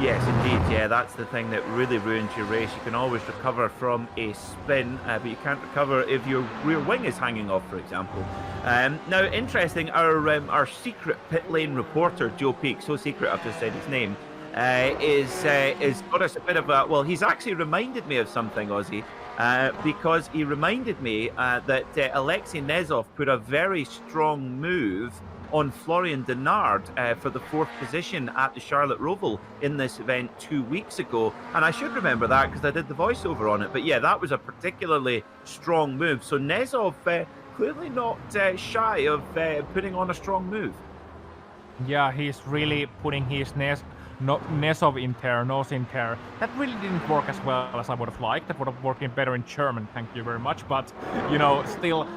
Yes, indeed. Yeah, that's the thing that really ruins your race. You can always recover from a spin, but you can't recover if your rear wing is hanging off, for example. Now, interesting, our secret pit lane reporter, Joe Peak, so secret I've just said his name, is got us a bit of a... Well, he's actually reminded me of something, Ozzy, because he reminded me that Alexei Nezov put a very strong move on Florian Denard for the 4th position at the Charlotte Roval in this event 2 weeks ago. And I should remember that because I did the voiceover on it. But yeah, that was a particularly strong move. So Nezov clearly not shy of putting on a strong move. Yeah, he's really putting his Nezov in there, nose in there. That really didn't work as well as I would have liked. That would have worked better in German, thank you very much. But, still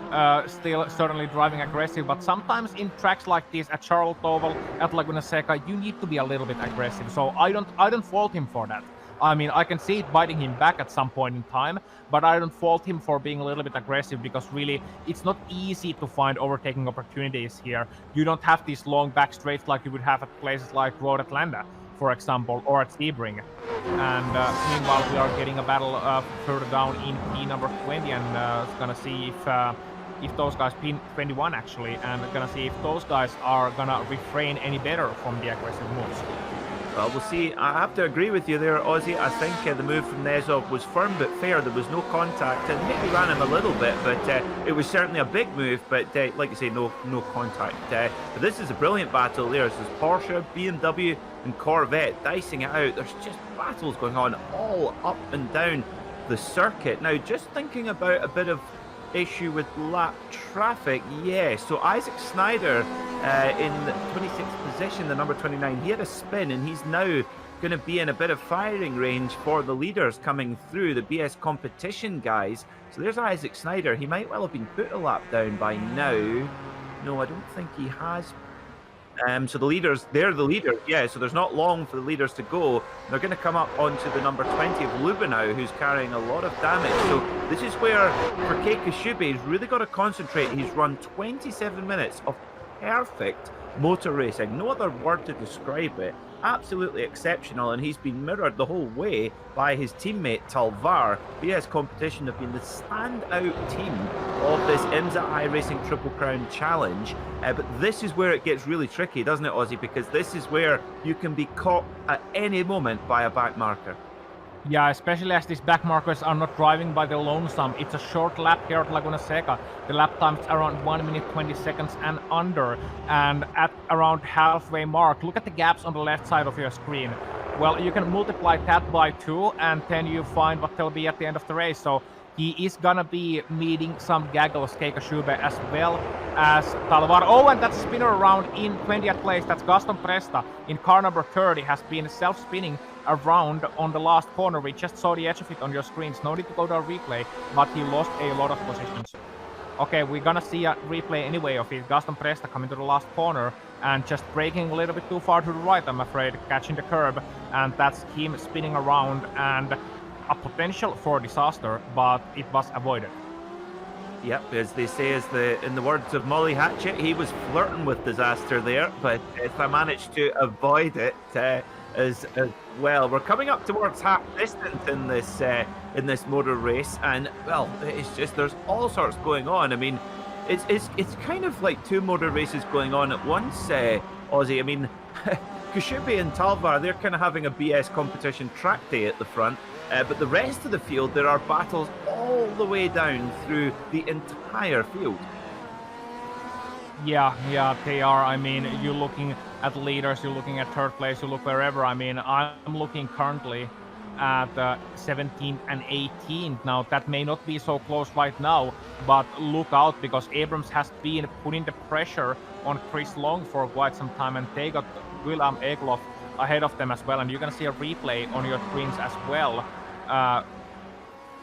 certainly driving aggressive. But sometimes in tracks like this, at Charlotte Oval, at Laguna Seca, you need to be a little bit aggressive. So I don't fault him for that. I mean, I can see it biting him back at some point in time, but I don't fault him for being a little bit aggressive because really, it's not easy to find overtaking opportunities here. You don't have these long back straights like you would have at places like Road Atlanta, for example, or at Sebring. And meanwhile, we are getting a battle further down in P number 20, and gonna see if those guys, P21 actually, and gonna see if those guys are gonna refrain any better from the aggressive moves. Well, we'll see. I have to agree with you there, Ozzy. I think the move from Nezov was firm but fair. There was no contact, and maybe ran him a little bit, but it was certainly a big move. But like you say, no contact. But this is a brilliant battle there. This is Porsche, BMW, and Corvette dicing it out. There's just battles going on all up and down the circuit. Now, just thinking about a bit of issue with lap traffic. Yeah, so Isaac Snyder in 26th position, the number 29, he had a spin, and he's now going to be in a bit of firing range for the leaders coming through, the BS competition guys. So there's Isaac Snyder. He might well have been put a lap down by now. No, I don't think he has. So the leaders, they're the leaders, yeah, so there's not long for the leaders to go. They're going to come up onto the number 20 of Lubinow, who's carrying a lot of damage. So this is where, for Kei Kashibe, he's really got to concentrate. He's run 27 minutes of perfect motor racing. No other word to describe it. Absolutely exceptional, and he's been mirrored the whole way by his teammate Talvar. BS Competition have been the standout team of this IMSA iRacing Triple Crown Challenge. But this is where it gets really tricky, doesn't it, Ozzy? Because this is where you can be caught at any moment by a back marker. Yeah, especially as these back markers are not driving by the lonesome. It's a short lap here at Laguna Seca. The lap time is around 1 minute 20 seconds and under. And at around halfway mark, look at the gaps on the left side of your screen. Well, you can multiply that by 2, and then you find what they'll be at the end of the race. So he is gonna be meeting some gaggles, Kei Kashibe, as well as Talvar. Oh, and that spinner around in 20th place, that's Gaston Presta in car number 30, has been self-spinning around on the last corner. We just saw the edge of it on your screens. No need to go to a replay, but he lost a lot of positions. Okay, we're gonna see a replay anyway of it. Gaston Presta coming to the last corner and just braking a little bit too far to the right, I'm afraid, catching the curb, and that's him spinning around, and a potential for disaster, but it was avoided. Yep, as they say, in the words of Molly Hatchet, he was flirting with disaster there, but if I managed to avoid it as well. We're coming up towards half distance in this motor race, and well, it's just there's all sorts going on. I mean, it's kind of like two motor races going on at once, Ozzy. I mean, Kashibe and Talvar, they're kind of having a BS competition track day at the front. But the rest of the field, there are battles all the way down through the entire field. Yeah, they are. I mean, you're looking at leaders, you're looking at third place, you look wherever. I mean, I'm looking currently at 17th and 18th. Now, that may not be so close right now, but look out, because Abrams has been putting the pressure on Chris Long for quite some time, and they got William Egloff ahead of them as well. And you're going to see a replay on your screens as well.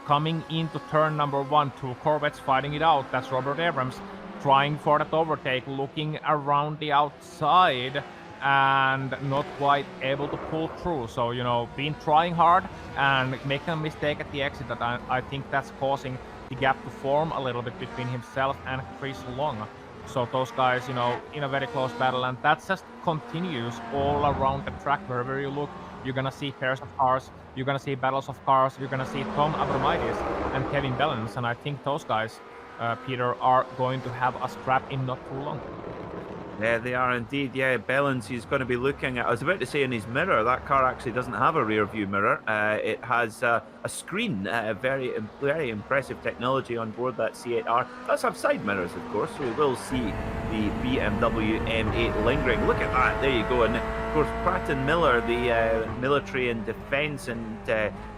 Coming into turn number 1, 2 Corvettes fighting it out. That's Robert Abrams trying for that overtake, looking around the outside and not quite able to pull through. So, you know, been trying hard and making a mistake at the exit. That I think that's causing the gap to form a little bit between himself and Chris Long. So those guys, you know, in a very close battle, and that just continues all around the track. Wherever you look, you're gonna see pairs of cars, you're gonna see battles of cars, you're gonna see Tom Abramoides and Kevin Bellens, and I think those guys, Peter, are going to have a scrap in not too long. Yeah, they are indeed. Yeah, Bellens, he's going to be looking at, I was about to say in his mirror, that car actually doesn't have a rear view mirror. It has a screen, very impressive technology on board that C8R. It does have side mirrors, of course, so we will see the BMW M8 lingering. Look at that, there you go. And of course, Pratt & Miller, the military and defense and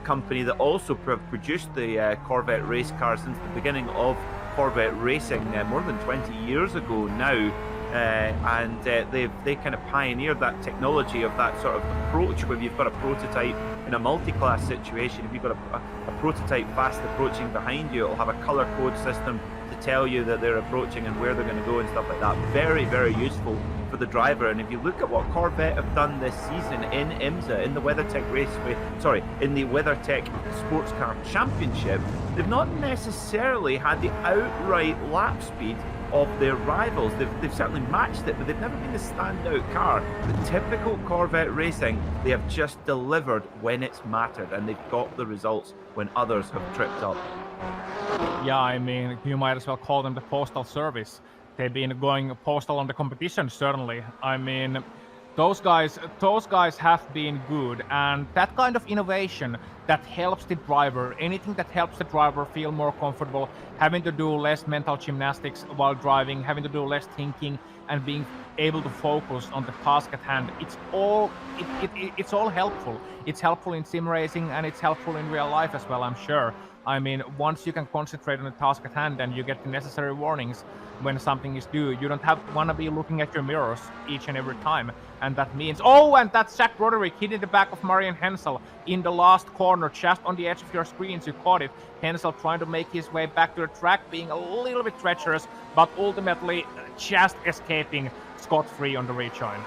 company that also produced the Corvette race car since the beginning of Corvette racing more than 20 years ago now. And they kind of pioneered that technology of that sort of approach where you've got a prototype in a multi-class situation. If you've got a prototype fast approaching behind you, it'll have a color code system to tell you that they're approaching and where they're going to go and stuff like that. Very, very useful for the driver. And if you look at what Corvette have done this season in IMSA, in the WeatherTech in the WeatherTech Sports Car Championship, they've not necessarily had the outright lap speed of their rivals. They've certainly matched it, but they've never been the standout car. The typical Corvette racing, they have just delivered when it's mattered, and they've got the results when others have tripped up. Yeah, I mean, you might as well call them the postal service. They've been going postal on the competition, certainly. I mean, those guys have been good, and that kind of innovation that helps the driver, anything that helps the driver feel more comfortable, having to do less mental gymnastics while driving, having to do less thinking, and being able to focus on the task at hand. It's all helpful. It's helpful in sim racing and it's helpful in real life as well, I'm sure. I mean, once you can concentrate on the task at hand and you get the necessary warnings when something is due, you don't want to be looking at your mirrors each and every time. And that means, oh, and that's Zach Broderick hitting the back of Marian Hensel in the last corner, just on the edge of your screens. You caught it. Hensel trying to make his way back to the track, being a little bit treacherous, but ultimately just escaping scot-free on the rejoin.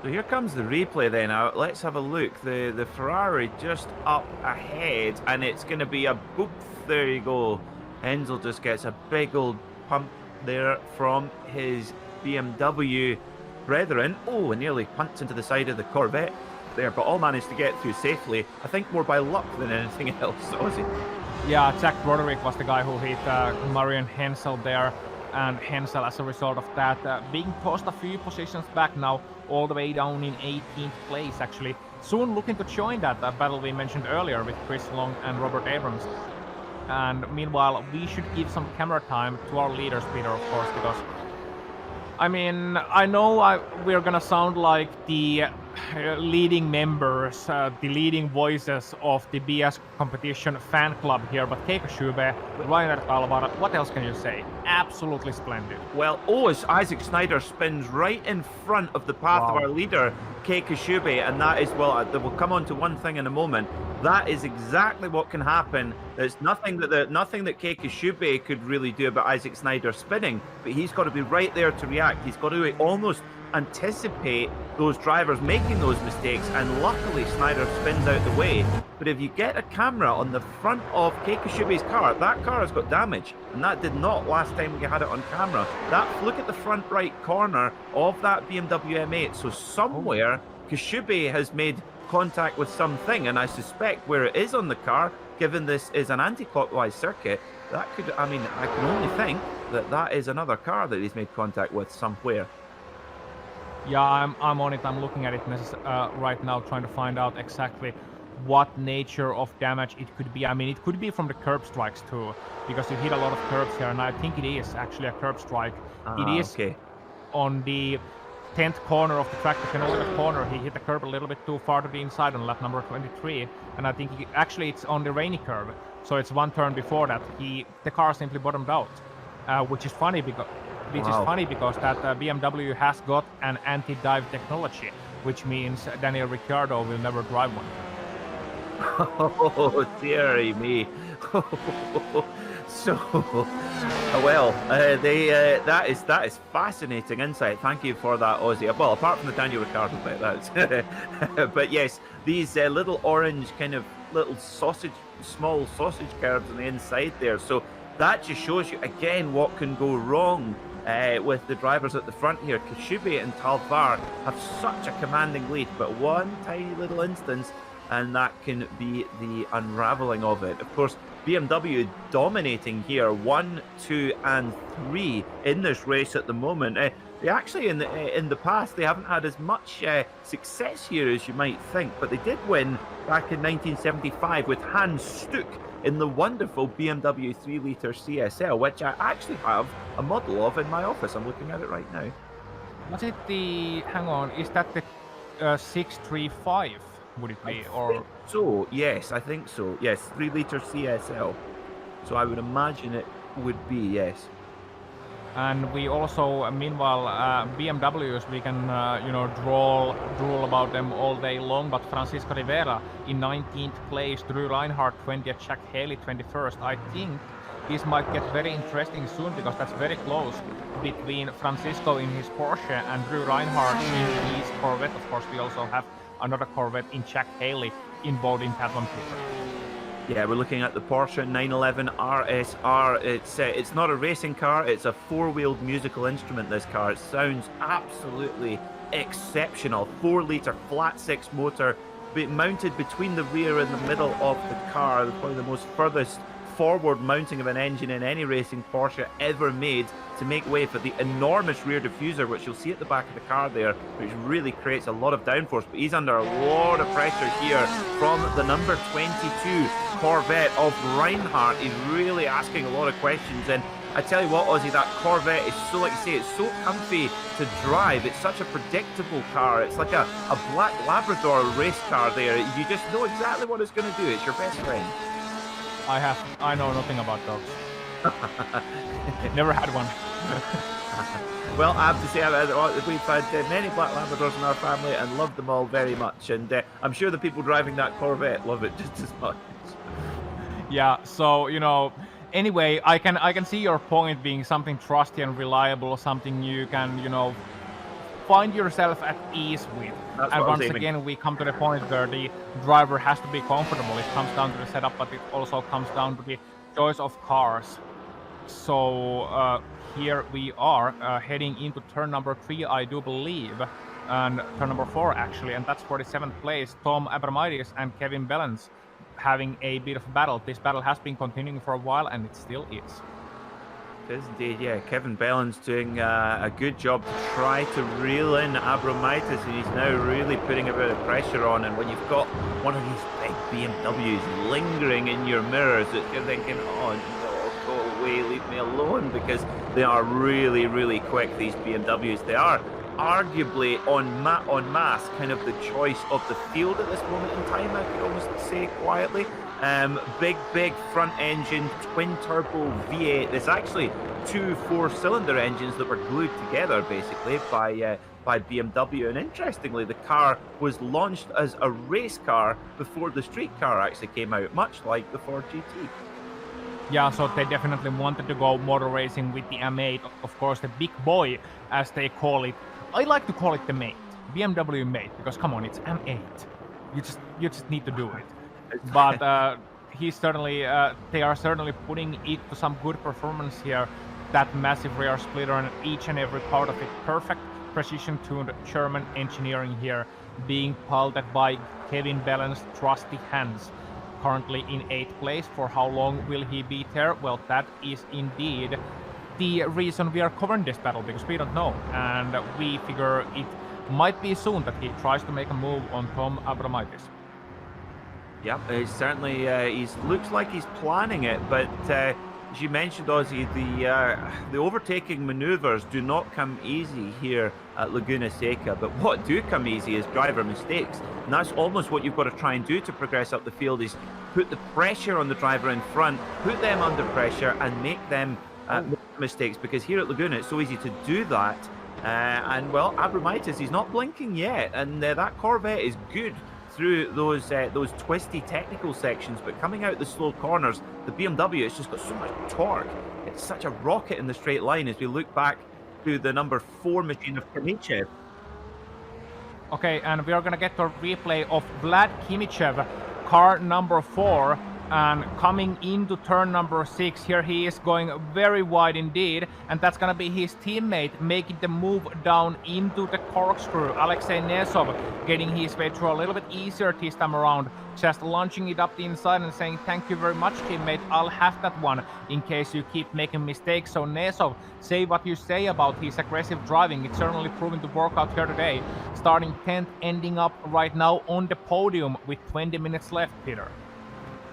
So here comes the replay then. Now, let's have a look. The Ferrari just up ahead, and it's going to be a boop. There you go. Hensel just gets a big old pump there from his BMW brethren. Oh, and nearly punts into the side of the Corvette there, but all managed to get through safely. I think more by luck than anything else, Ozzy. Yeah, Zach Broderick was the guy who hit Marian Hensel there, and Hensel, as a result of that, being tossed a few positions back now, all the way down in 18th place, actually. Soon looking to join that battle we mentioned earlier with Chris Long and Robert Abrams. And meanwhile, we should give some camera time to our leaders, Peter, of course, because I mean, I know we're gonna sound like the leading members, the leading voices of the BS competition fan club here, but Keiko Schube, Reinhard Kalvar, what else can you say? Absolutely splendid. Well, as Isaac Snyder spins right in front of the path of our leader, Keiko Schube, and that is, well, we'll come on to one thing in a moment. That is exactly what can happen. There's nothing that Keiko Schube could really do about Isaac Snyder spinning, but he's got to be right there to react. He's got to almost anticipate those drivers making those mistakes, and luckily Snyder spins out the way. But if you get a camera on the front of Keiko Shube's car, that car has got damage, and that did not last time we had it on camera. Look at the front right corner of that BMW M8. So somewhere Kashube has made contact with something, and I suspect where it is on the car, given this is an anti-clockwise circuit, that could, I mean, I can only think that is another car that he's made contact with somewhere. Yeah, I'm on it. I'm looking at it right now, trying to find out exactly what nature of damage it could be. I mean, it could be from the curb strikes too, because you hit a lot of curbs here, and I think it is actually a curb strike. It is on the 10th corner of the track, the penultimate corner. He hit the curb a little bit too far to the inside on lap number 23, and I think it's on the rainy curve, so it's one turn before that. The car simply bottomed out, which is funny because that BMW has got an anti-dive technology, which means Daniel Ricciardo will never drive one. Oh, dearie me. So, well, that is fascinating insight. Thank you for that, Ozzy. Well, apart from the Daniel Ricciardo bit, that's. But yes, these little orange kind of little small sausage curves on the inside there. So that just shows you again what can go wrong with the drivers at the front here. Kashube and Talvar have such a commanding lead, but one tiny little instance, and that can be the unraveling of it. Of course, BMW dominating here, 1, 2, and 3 in this race at the moment. They actually, in the past, they haven't had as much success here as you might think, but they did win back in 1975 with Hans Stuck in the wonderful BMW 3-litre CSL, which I actually have a model of in my office. I'm looking at it right now. Was it hang on, is that the 635, would it be? So, yes, I think so. Yes, 3-litre CSL. So I would imagine it would be, yes. And we also, meanwhile, BMWs, we can, drool about them all day long, but Francisco Rivera in 19th place, Drew Reinhardt 20th, Jack Haley 21st. I think this might get very interesting soon, because that's very close between Francisco in his Porsche and Drew Reinhardt in his Corvette. Of course, we also have another Corvette in Jack Haley involved in that one, Peter. Yeah, we're looking at the Porsche 911 RSR. It's not a racing car, it's a four-wheeled musical instrument, this car. It sounds absolutely exceptional. 4-litre flat 6 motor mounted between the rear and the middle of the car. Probably the most furthest forward mounting of an engine in any racing Porsche ever made, to make way for the enormous rear diffuser, which you'll see at the back of the car there, which really creates a lot of downforce. But he's under a lot of pressure here from the number 22 Corvette of Reinhardt. He's really asking a lot of questions, and I tell you what, Ozzy, that Corvette is so, like you say, it's so comfy to drive. It's such a predictable car. It's like a black Labrador race car there. You just know exactly what it's going to do. It's your best friend. I know nothing about dogs. Never had one. Well, I have to say, we've had many black Labradors in our family and love them all very much. And I'm sure the people driving that Corvette love it just as much. Yeah, so, anyway, I can see your point being something trusty and reliable, something you can, find yourself at ease with. That's and what once again, we come to the point where the driver has to be comfortable. It comes down to the setup, but it also comes down to the choice of cars. So here we are heading into turn number 3, I do believe, and turn number 4 actually, and that's for the 7th place. Tom Abramaitis and Kevin Bellens having a bit of a battle. This battle has been continuing for a while, and it still is. It is indeed, yeah. Kevin Bellen's doing a good job to try to reel in Abramaitis, and he's now really putting a bit of pressure on. And when you've got one of these big BMWs lingering in your mirrors, you're thinking, oh no, go away, leave me alone, because they are really, really quick, these BMWs. They are arguably en masse kind of the choice of the field at this moment in time, I could almost say quietly. Big front engine, twin turbo V8. There's actually 2 4-cylinder engines that were glued together basically by BMW, and interestingly the car was launched as a race car before the street car actually came out, much like the Ford GT. Yeah, so they definitely wanted to go motor racing with the M8, of course the big boy as they call it. I like to call it the mate, BMW mate, because come on, it's M8. You just need to do it. But he's certainly, they are certainly putting it to some good performance here. That massive rear splitter and each and every part of it, perfect precision-tuned German engineering here, being piloted by Kevin Bellen's trusty hands. Currently in 8th place. For how long will he be there? Well, that is indeed the reason we are covering this battle, because we don't know, and we figure it might be soon that he tries to make a move on Tom Abramaitis. Yep, he's certainly he looks like he's planning it, but as you mentioned, Ozzy, the overtaking maneuvers do not come easy here at Laguna Seca, but what do come easy is driver mistakes, and that's almost what you've got to try and do to progress up the field, is put the pressure on the driver in front, put them under pressure and make them make mistakes, because here at Laguna it's so easy to do that. And well, Abramaitis, he's not blinking yet, and that Corvette is good through those twisty technical sections, but coming out the slow corners, the BMW, it's just got so much torque. It's such a rocket in the straight line as we look back to the number 4 machine of Kimichev. Okay, and we are gonna get a replay of Vlad Kimichev, car number 4, and coming into turn number 6. Here he is going very wide indeed, and that's gonna be his teammate making the move down into the corkscrew. Alexei Nesov getting his way through a little bit easier this time around, just launching it up the inside and saying thank you very much teammate, I'll have that one in case you keep making mistakes. So Nesov, say what you say about his aggressive driving, it's certainly proving to work out here today, starting 10th, ending up right now on the podium with 20 minutes left, Peter.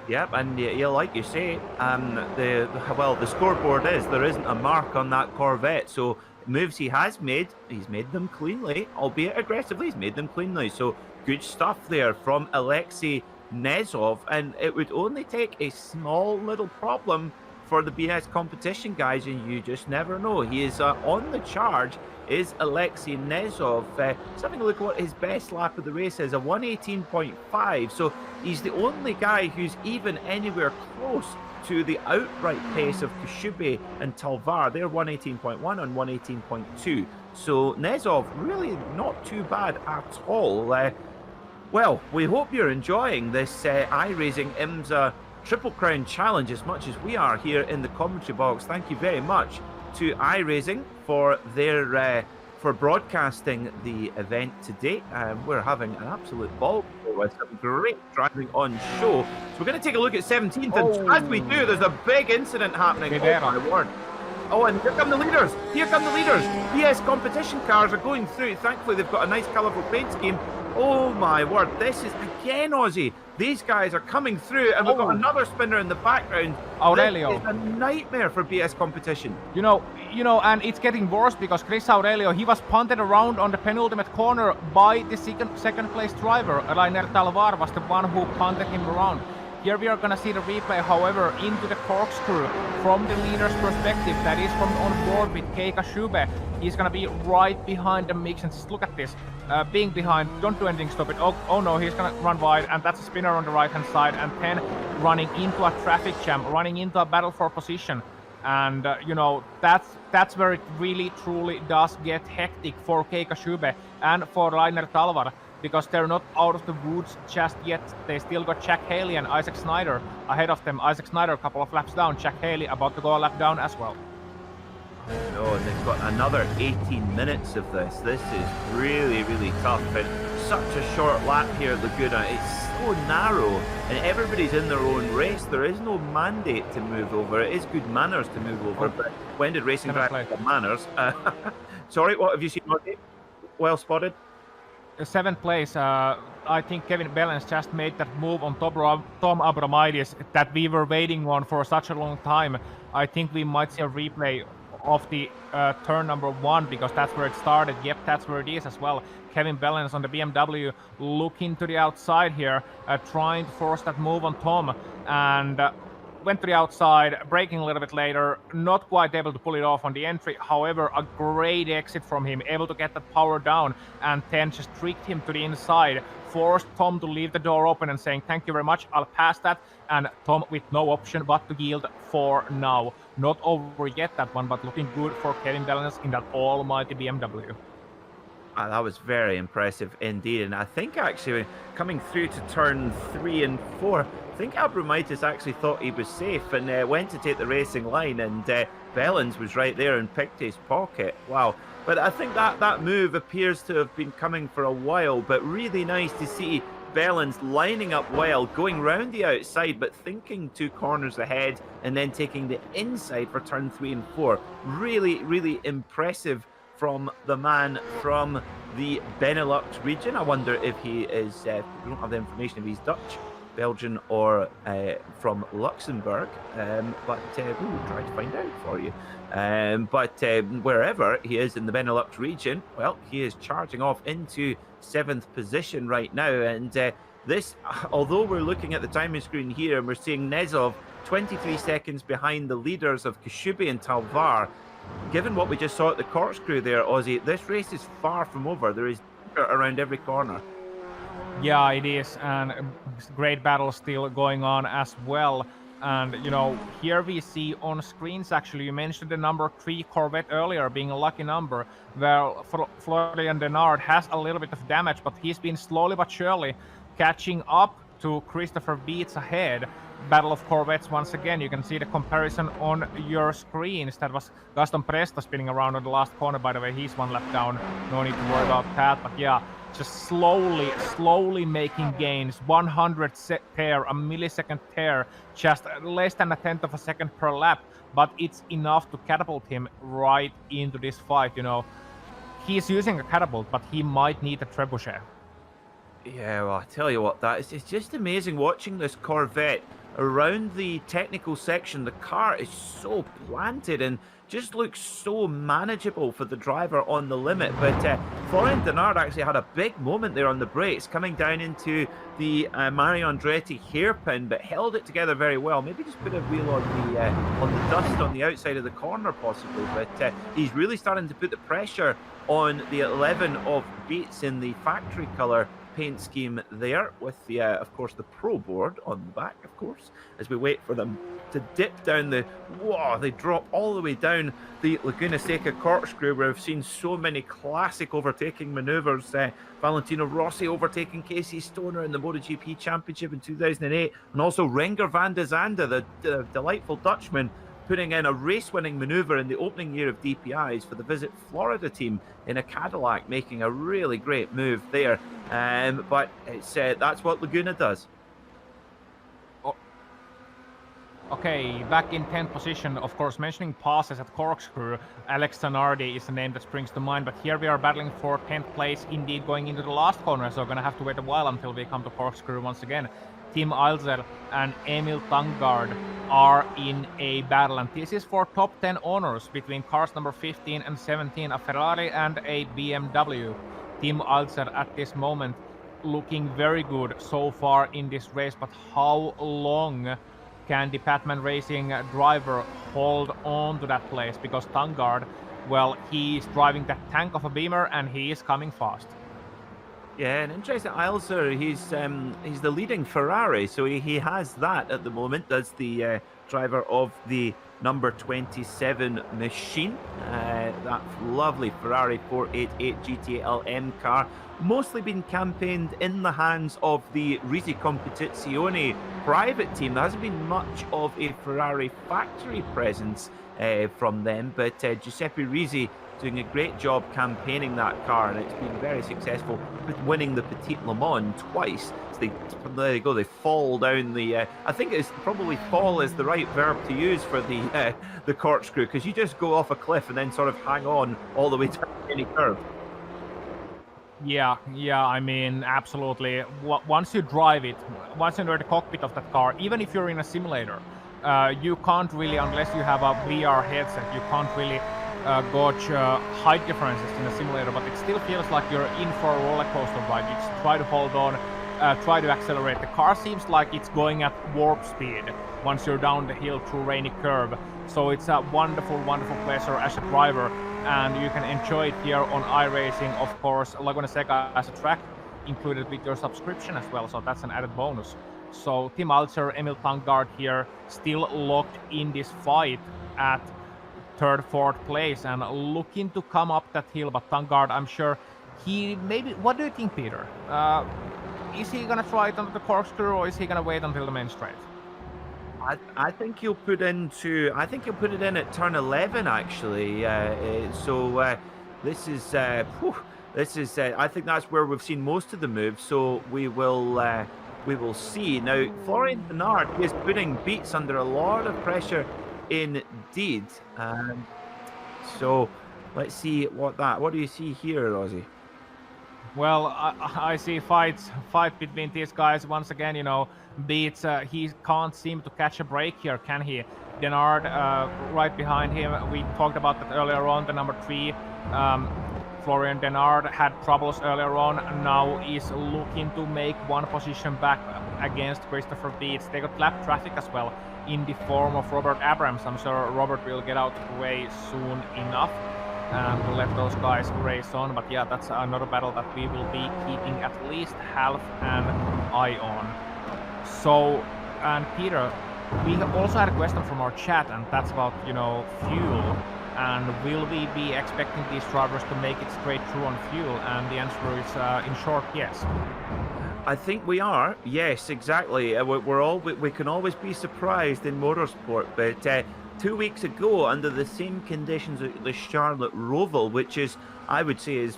Yep, and yeah, like you say, the scoreboard is there isn't a mark on that Corvette. So moves he has made, he's made them cleanly, albeit aggressively. He's made them cleanly. So good stuff there from Alexei Nesov, and it would only take a small little problem for the BS competition guys, and you just never know. He is on the charge. Is Alexei Nesov. Let's have a look at what his best lap of the race is, a 1:18.5. So he's the only guy who's even anywhere close to the outright pace of Koshube and Talvar. They're 1:18.1 and 1:18.2. So Nesov really not too bad at all. Well, we hope you're enjoying this iRacing IMSA Triple Crown Challenge as much as we are here in the commentary box. Thank you very much to iRacing for their for broadcasting the event today. We're having an absolute ball with some great driving on show. So we're going to take a look at 17th, and as we do, there's a big incident happening. Oh my word. Oh, and here come the leaders. Here come the leaders. BS competition cars are going through. Thankfully, they've got a nice colourful paint scheme. Oh my word, this is again Aussie. These guys are coming through, and we've got another spinner in the background. Aurelio. This is a nightmare for BS competition. You know, and it's getting worse because Chris Aurelio, he was punted around on the penultimate corner by the second place driver. Rainer Talvar was the one who punted him around. Here we are gonna see the replay, however, into the corkscrew from the leader's perspective. That is from on board with Keika Shube. He's gonna be right behind the mix, and just look at this. Being behind, don't do anything stupid. Oh no, he's gonna run wide, and that's a spinner on the right hand side, and 10 running into a traffic jam, running into a battle for position. And that's where it really truly does get hectic for Keika Shube and for Rainer Talvar, because they're not out of the woods just yet. They still got Jack Haley and Isaac Snyder ahead of them. Isaac Snyder a couple of laps down, Jack Haley about to go a lap down as well. No, and they've got another 18 minutes of this. This is really, really tough, and such a short lap here at Laguna. It's so narrow, and everybody's in their own race. There is no mandate to move over. It is good manners to move over, but when did racing drivers have manners? Sorry, what have you seen? Well spotted. Seventh place, I think Kevin Bellens just made that move on Tom Abramidis that we were waiting on for such a long time. I think we might see a replay of the turn number 1, because that's where it started. Yep, that's where it is as well. Kevin Bellens on the BMW looking to the outside here, trying to force that move on Tom, and went to the outside, braking a little bit later, not quite able to pull it off on the entry. However, a great exit from him, able to get that power down, and then just tricked him to the inside, forced Tom to leave the door open and saying, thank you very much, I'll pass that, and Tom with no option but to yield for now. Not over yet that one, but looking good for Kevin Bellens in that almighty BMW. That was very impressive indeed, and I think actually coming through to turn 3 and 4, I think Abramaitis actually thought he was safe and went to take the racing line, and Bellens was right there and picked his pocket. Wow. But I think that move appears to have been coming for a while, but really nice to see Bellens lining up well, going round the outside, but thinking 2 corners ahead and then taking the inside for turn 3 and 4. Really, really impressive from the man from the Benelux region. I wonder if he is, we don't have the information if he's Dutch, Belgian, or from Luxembourg, but we'll try to find out for you. But wherever he is in the Benelux region, well, he is charging off into 7th position right now. And this, although we're looking at the timing screen here and we're seeing Nezov 23 seconds behind the leaders of Kashubi and Talvar, given what we just saw at the corkscrew there, Aussie, this race is far from over. There is around every corner. Yeah, it is, and great battle still going on as well. And here we see on screens, actually, you mentioned the number 3 Corvette earlier being a lucky number. Well, Florian Denard has a little bit of damage, but he's been slowly but surely catching up to Christopher Beats ahead. Battle of Corvettes once again. You can see the comparison on your screens. That was Gaston Presta spinning around on the last corner, by the way. He's 1 lap down, no need to worry about that. But yeah, just slowly making gains. 100 tear, a millisecond tear, just less than a tenth of a second per lap, but it's enough to catapult him right into this fight. He's using a catapult, but he might need a trebuchet. Yeah, well, I tell you what, it's just amazing watching this Corvette around the technical section. The car is so planted and just looks so manageable for the driver on the limit. But Florian Denard actually had a big moment there on the brakes, coming down into the Mario Andretti hairpin, but held it together very well. Maybe just put a wheel on the dust on the outside of the corner, possibly. But he's really starting to put the pressure on the 11 of Beats in the factory color paint scheme there, with the of course the Pro board on the back, of course, as we wait for them to dip down the, whoa, they drop all the way down the Laguna Seca corkscrew, where I've seen so many classic overtaking maneuvers. Valentino Rossi overtaking Casey Stoner in the MotoGP Championship in 2008, and also Renger van de Zande, the delightful Dutchman, putting in a race-winning maneuver in the opening year of DPIs for the Visit Florida team in a Cadillac, making a really great move there. But it's that's what Laguna does. Okay, back in 10th position, of course, mentioning passes at Corkscrew, Alex Zanardi is the name that springs to mind, but here we are battling for 10th place, indeed going into the last corner, so gonna have to wait a while until we come to Corkscrew once again. Tim Eilzer and Emil Tangard are in a battle, and this is for top 10 honors between cars number 15 and 17, a Ferrari and a BMW. Tim Eilzer at this moment looking very good so far in this race, but how long can the Batman Racing driver hold on to that place? Because Tangard, well, he's driving that tank of a Beamer and he is coming fast. Yeah, and interesting, Eilzer, he's the leading Ferrari, so he has that at the moment as the driver of the number 27 machine. That lovely Ferrari 488 GTLM car, mostly been campaigned in the hands of the Risi Competizione private team. There hasn't been much of a Ferrari factory presence from them, but Giuseppe Risi doing a great job campaigning that car, and it's been very successful with winning the Petit Le Mans twice. So there you go, they fall down the I think it's probably fall is the right verb to use for the corkscrew, because you just go off a cliff and then sort of hang on all the way down any curve. Yeah, I mean, absolutely. Once you drive it, once you're in the cockpit of that car, even if you're in a simulator, you can't really, unless you have a VR headset, you can't really gauge height differences in a simulator, but it still feels like you're in for a roller coaster ride. You just try to hold on, try to accelerate. The car seems like it's going at warp speed once you're down the hill through rainy curve. So it's a wonderful, wonderful pleasure as a driver, and you can enjoy it here on iRacing. Of course, Laguna Seca as a track included with your subscription as well, so that's an added bonus. So Tim Alzer, Emil Tangard here, still locked in this fight at third, fourth place and looking to come up that hill. But Tangard, I'm sure he maybe. What do you think, Peter? Is he gonna try it on the corkscrew, or is he gonna wait until the main straight? I think he'll put into. I think he'll put it in at turn 11 actually. This is. I think that's where we've seen most of the moves. So we will see now. Florian Bernard is putting Beats under a lot of pressure indeed. So let's see what do you see here, Ozzy? Well, I see fight between these guys once again. You know, Beats, he can't seem to catch a break here, can he? Denard right behind him. We talked about that earlier on. The number 3, Florian Denard, had troubles earlier on. Now is looking to make one position back against Christopher Beats. They got lap traffic as well in the form of Robert Abrams. I'm sure Robert will get out of the way soon enough and let those guys race on. But yeah, that's another battle that we will be keeping at least half an eye on. So, and Peter, we also had a question from our chat, and that's about, you know, fuel. And will we be expecting these drivers to make it straight through on fuel? And the answer is, in short, yes. I think we are. Yes, exactly. We can always be surprised in motorsport, but 2 weeks ago, under the same conditions at the Charlotte Roval, which is, I would say, is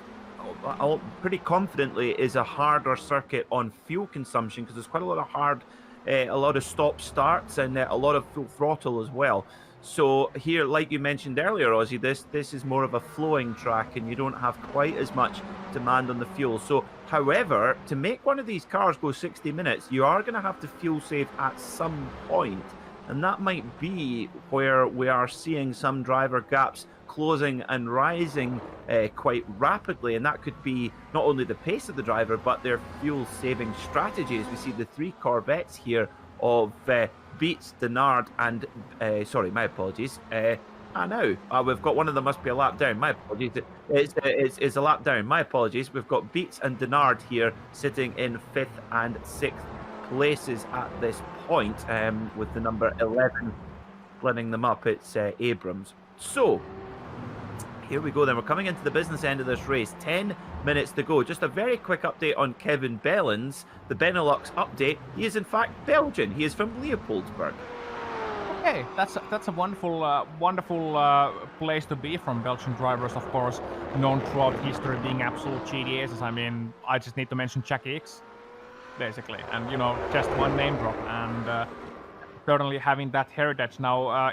pretty confidently is a harder circuit on fuel consumption, because there's quite a lot of stop starts and a lot of full throttle as well. So here, like you mentioned earlier, Ozzy, this is more of a flowing track, and you don't have quite as much demand on the fuel. So, however, to make one of these cars go 60 minutes, you are going to have to fuel save at some point. And that might be where we are seeing some driver gaps closing and rising quite rapidly. And that could be not only the pace of the driver, but their fuel-saving strategies. We see the 3 Corvettes here of Beats, Denard, and sorry, my apologies. Now we've got one of them must be a lap down. My apologies. It's a lap down. My apologies. We've got Beats and Denard here sitting in 5th and 6th places at this point, with the number 11 splitting them up. It's Abrams. So here we go then. We're coming into the business end of this race. 10 minutes to go. Just a very quick update on Kevin Bellens, the Benelux update. He is in fact Belgian. He is from Leopoldsburg. Okay, that's a wonderful place to be from. Belgian drivers, of course, known throughout history being absolute GDSs. I mean, I just need to mention Jack X, basically, and you know, just one name drop. And certainly having that heritage. Now,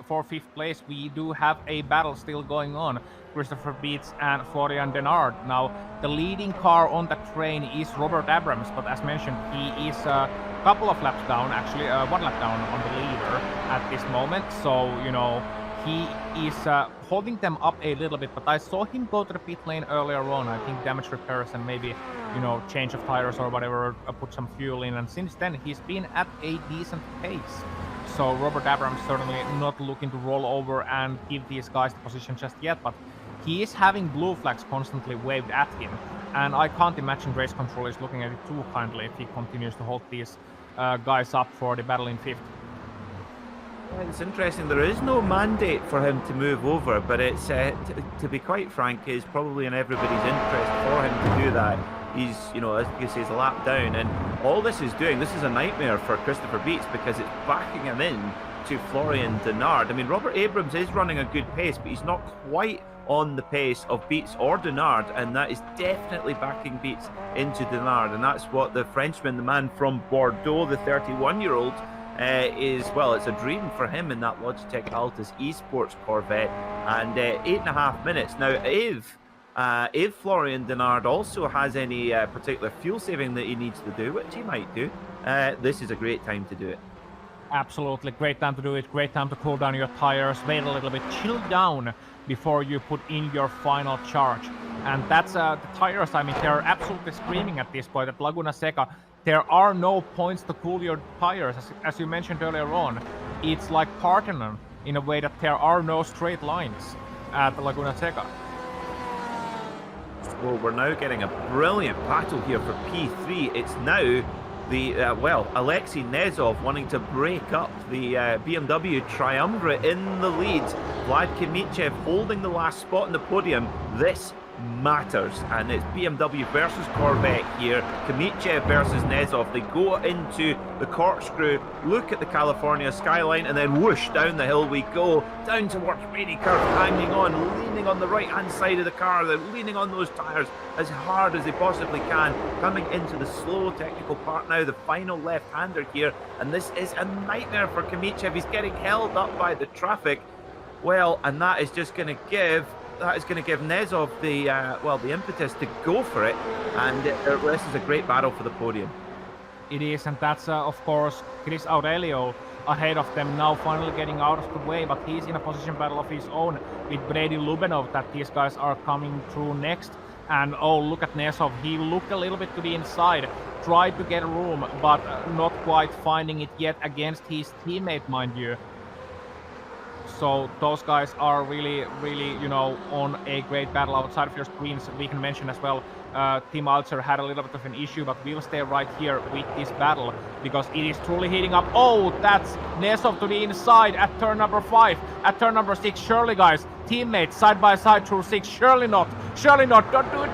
for fifth place, we do have a battle still going on. Christopher Beets and Florian Denard. Now, the leading car on that train is Robert Abrams, but as mentioned, he is a couple of laps down, actually, 1 lap down on the leader at this moment. So, you know, he is holding them up a little bit, but I saw him go to the pit lane earlier on. I think damage repairs and maybe, you know, change of tires or whatever, put some fuel in, and since then he's been at a decent pace. So Robert Abrams certainly not looking to roll over and give these guys the position just yet, but he is having blue flags constantly waved at him, and I can't imagine race control is looking at it too kindly if he continues to hold these guys up for the battle in fifth. Yeah, it's interesting. There is no mandate for him to move over, but it's to be quite frank, it's probably in everybody's interest for him to do that. He's, you know, as you say, he's a lap down, and all this is doing, this is a nightmare for Christopher Beets because it's backing him in to Florian Denard. I mean, Robert Abrams is running a good pace, but he's not quite on the pace of Beets or Denard, and that is definitely backing Beets into Denard, and that's what the Frenchman, the man from Bordeaux, the 31-year-old, is, well, it's a dream for him in that Logitech Altus Esports Corvette, and 8.5 minutes. Now, if Florian Denard also has any particular fuel saving that he needs to do, which he might do, this is a great time to do it. Absolutely, great time to do it, great time to cool down your tires, wait a little bit, chill down before you put in your final charge. And that's the tires, I mean, they're absolutely screaming at this point at Laguna Seca. There are no points to cool your tires, as you mentioned earlier on. It's like Parthenon in a way that there are no straight lines at Laguna Seca. Well, we're now getting a brilliant battle here for P3. It's now the, Alexei Nezov wanting to break up the BMW Triumvirate in the lead. Vlad Kimichev holding the last spot in the podium. This matters, and it's BMW versus Corvette here. Kimichev versus Nezov. They go into the corkscrew, look at the California skyline, and then whoosh, down the hill we go, down towards Rainy Curve, hanging on, leaning on the right hand side of the car. They're leaning on those tires as hard as they possibly can, coming into the slow technical part now, the final left-hander here, and this is a nightmare for Kimichev. He's getting held up by the traffic, well, and that is just going to give Nezov the impetus to go for it, and this is a great battle for the podium. It is, and that's of course Chris Aurelio ahead of them now, finally getting out of the way, but he's in a position battle of his own with Brady Lubenov that these guys are coming through next. And oh, look at Nezov, he looked a little bit to the inside, tried to get room, but not quite finding it yet against his teammate, mind you. So those guys are really, you know, on a great battle outside of your screens. We can mention as well, Tim Alzer had a little bit of an issue, but we'll stay right here with this battle because it is truly heating up. Oh, that's Nezov to the inside at turn number 5. At turn number 6, surely, guys, teammates side by side through 6. Surely not. Don't do it.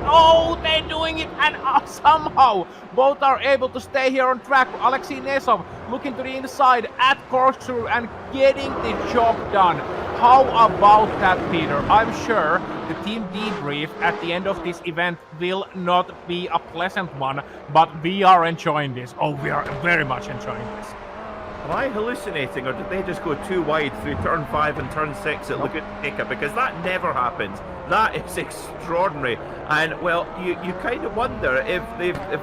Oh, they're doing it, and somehow both are able to stay here on track. Alexei Nezov looking to the inside at corkscrew and getting the job done. How about that, Peter? I'm sure the team debrief at the end of this event will not be a pleasant one, but we are enjoying this. Oh, we are very much enjoying this. Am I hallucinating, or did they just go too wide through turn 5 and turn 6 at Laguna Seca? Because that never happens. That is extraordinary. And well, you kind of wonder if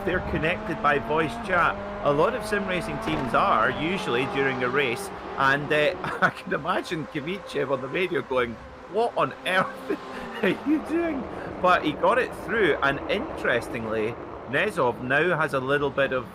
they're connected by voice chat. A lot of sim racing teams are usually during a race, and I can imagine Kimichev on the radio going, "What on earth are you doing?" But he got it through, and interestingly, Nezov now has a little bit of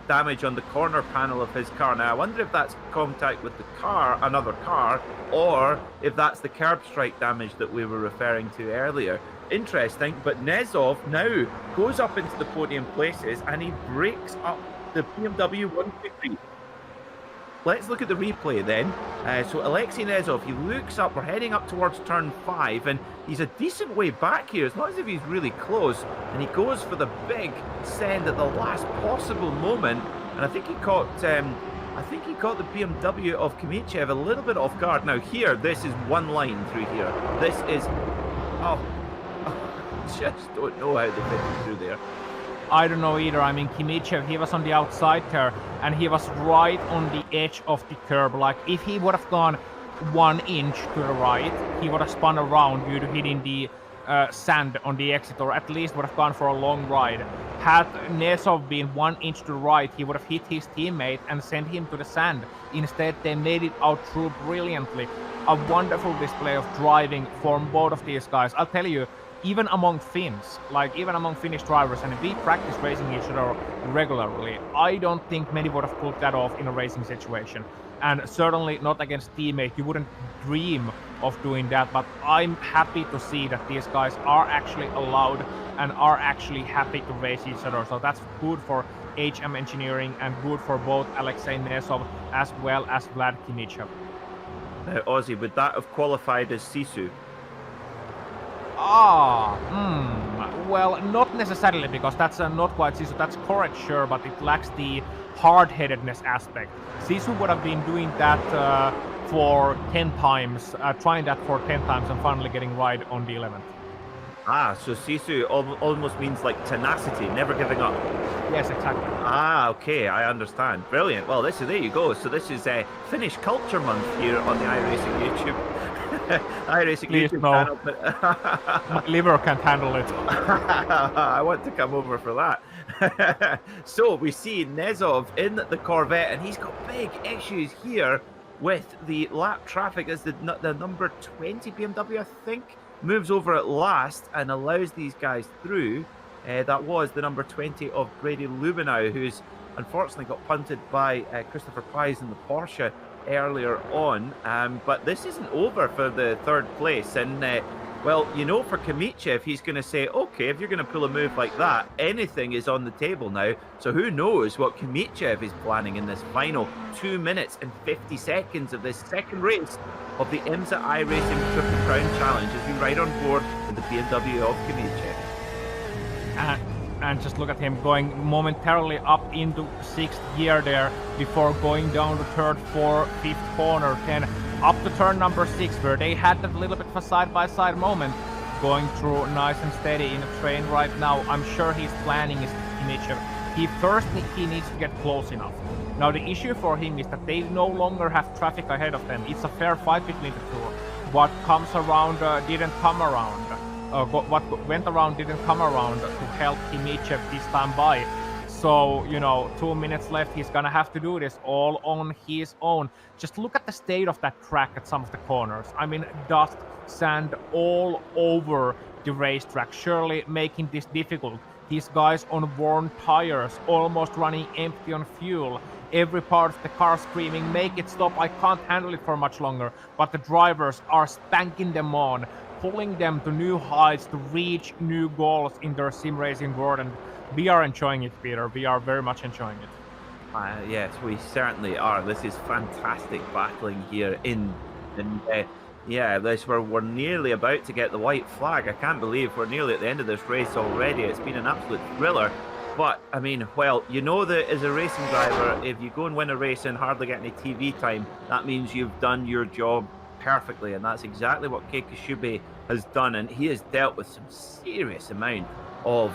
damage on the corner panel of his car. Now, I wonder if that's contact with the car, another car, or if that's the curb strike damage that we were referring to earlier. Interesting, but Nezov now goes up into the podium places and he breaks up the BMW 123. Let's look at the replay then. So Alexei Nezov, he looks up, we're heading up towards turn 5, and he's a decent way back here. It's not as if he's really close, and he goes for the big send at the last possible moment, and I think he caught the BMW of Kimichev a little bit off guard. Now here, this is one line through here. This is, I just don't know how they fit through there. I don't know either. I mean, Kimichev, he was on the outside there, and he was right on the edge of the curb. Like, if he would have gone 1 inch to the right, he would have spun around due to hitting the sand on the exit, or at least would have gone for a long ride. Had Nesov been 1 inch to the right, he would have hit his teammate and sent him to the sand. Instead, they made it out through brilliantly. A wonderful display of driving from both of these guys. I'll tell you, even among Finns, like even among Finnish drivers, and we practice racing each other regularly, I don't think many would have pulled that off in a racing situation. And certainly not against teammate. You wouldn't dream of doing that, but I'm happy to see that these guys are actually allowed and are actually happy to race each other. So that's good for HM Engineering and good for both Alexei Nesov as well as Vlad Kimichev. Now, Ozzy, would that have qualified as Sisu? Well, not necessarily, because that's not quite Sisu. That's correct, sure, but it lacks the hard-headedness aspect. Sisu would have been doing that for 10 times, trying that for 10 times and finally getting right on the 11th. Ah, so Sisu almost means like tenacity, never giving up. Yes, exactly. Ah, okay, I understand. Brilliant. Well, there you go. So this is Finnish Culture Month here on the iRacing YouTube. iRacing Please, YouTube no. channel. My liver can't handle it. I want to come over for that. So we see Nesov in the Corvette, and he's got big issues here with the lap traffic as the number 20 BMW, I think, moves over at last and allows these guys through. That was the number 20 of Brady Lubinow, who's unfortunately got punted by Christopher Pies in the Porsche earlier on. But this isn't over for the third place. And, well, you know, for Kimichev, he's going to say, okay, if you're going to pull a move like that, anything is on the table now. So who knows what Kimichev is planning in this final 2 minutes and 50 seconds of this second race of the IMSA iRacing Triple Crown Challenge as we ride on board with the BMW of Kimichev. And just look at him going momentarily up into 6th gear there before going down to third, fourth, 5th corner, then up to turn number 6, where they had that little bit of a side-by-side moment, going through nice and steady in a train right now. I'm sure he's planning his image. He needs to get close enough. Now the issue for him is that they no longer have traffic ahead of them. It's a fair fight between the two. What comes around didn't come around. What went around didn't come around to help Kimichev this time by. So, you know, 2 minutes left. He's gonna have to do this all on his own. Just look at the state of that track at some of the corners. I mean, dust, sand all over the racetrack, surely making this difficult. These guys on worn tires, almost running empty on fuel. Every part of the car screaming, make it stop, I can't handle it for much longer. But the drivers are spanking them on, pulling them to new heights to reach new goals in their sim racing world. And we are enjoying it, Peter. We are very much enjoying it. Yes, we certainly are. This is fantastic battling here we're nearly about to get the white flag. I can't believe we're nearly at the end of this race already. It's been an absolute thriller. But, I mean, well, you know that as a racing driver, if you go and win a race and hardly get any TV time, that means you've done your job perfectly. And that's exactly what Keiko Shube has done. And he has dealt with some serious amount of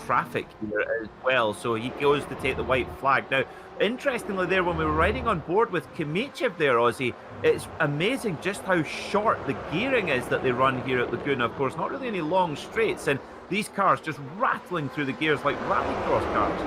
traffic here as well. So he goes to take the white flag. Now, interestingly there, when we were riding on board with Kimichev there, Ozzy, it's amazing just how short the gearing is that they run here at Laguna. Of course, not really any long straights, and these cars just rattling through the gears like rallycross cars.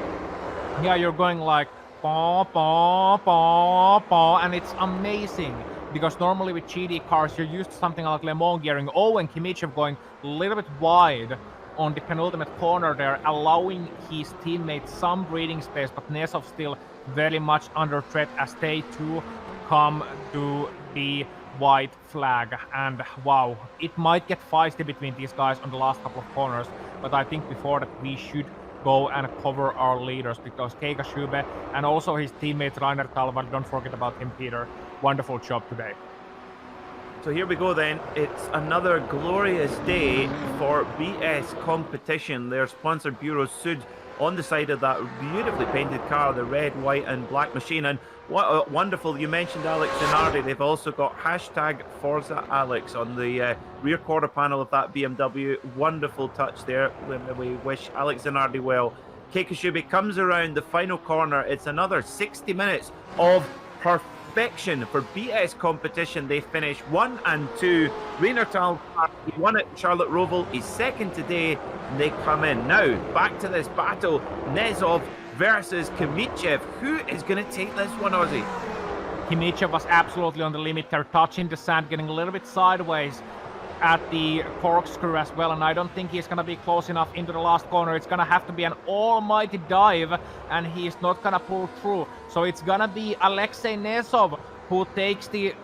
Yeah, you're going like bah, bah, bah, bah, and it's amazing. Because normally with GD cars, you're used to something like Le Mans gearing. Oh, and Kimichev going a little bit wide on the penultimate corner there, allowing his teammates some breathing space, but Nesov still very much under threat as they too come to the white flag. And wow, it might get feisty between these guys on the last couple of corners, but I think before that we should go and cover our leaders, because Keika Shube and also his teammate Rainer Talvard, don't forget about him, Peter. Wonderful job today. So here we go then. It's another glorious day for BS Competition. Their sponsor Bureau Sud on the side of that beautifully painted car, the red, white and black machine. And what wonderful, you mentioned Alex Zanardi. They've also got hashtag Forza Alex on the rear quarter panel of that BMW. Wonderful touch there. We wish Alex Zanardi well Keikashube comes around the final corner. It's another 60 minutes of perfection for BS competition. They finish 1 and 2. Rainer Tal, he won at Charlotte Roval. He's second today, and they come in. Now, back to this battle. Nezov versus Kimichev. Who is going to take this one, Ozzy? Kimichev was absolutely on the limit there, touching the sand, getting a little bit sideways at the corkscrew as well, and I don't think he's gonna be close enough into the last corner. It's gonna have to be an almighty dive, and he's not gonna pull through. So it's gonna be Alexei Nezov who takes the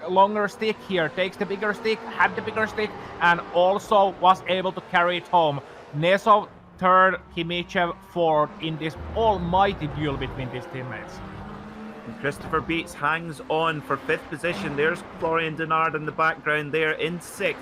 longer stick here, takes the bigger stick, had the bigger stick, and also was able to carry it home. Nezov third, Kimichev fourth in this almighty duel between these teammates. And Christopher Beets hangs on for 5th position. There's Florian Denard in the background there in 6th.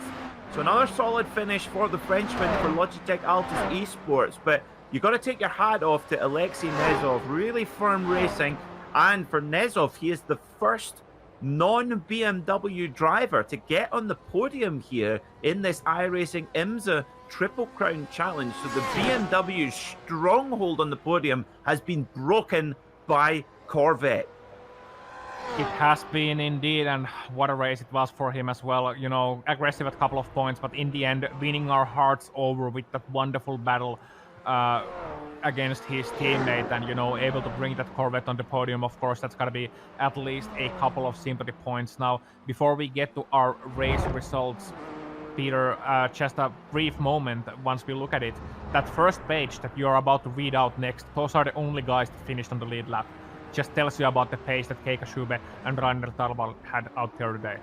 So another solid finish for the Frenchman for Logitech Altus Esports. But you got to take your hat off to Alexei Nezov. Really firm racing. And for Nezov, he is the first non-BMW driver to get on the podium here in this iRacing IMSA Triple Crown Challenge. So the BMW stronghold on the podium has been broken by Corvette. It has been indeed, and what a race it was for him as well. You know, aggressive at a couple of points, but in the end, winning our hearts over with that wonderful battle against his teammate, and you know, able to bring that Corvette on the podium. Of course, that's gotta be at least a couple of sympathy points. Now, before we get to our race results, Peter, just a brief moment once we look at it. That first page that you're about to read out next, those are the only guys that finished on the lead lap. Just tells you about the pace that Keikashube and Rainer Talbot had out there today.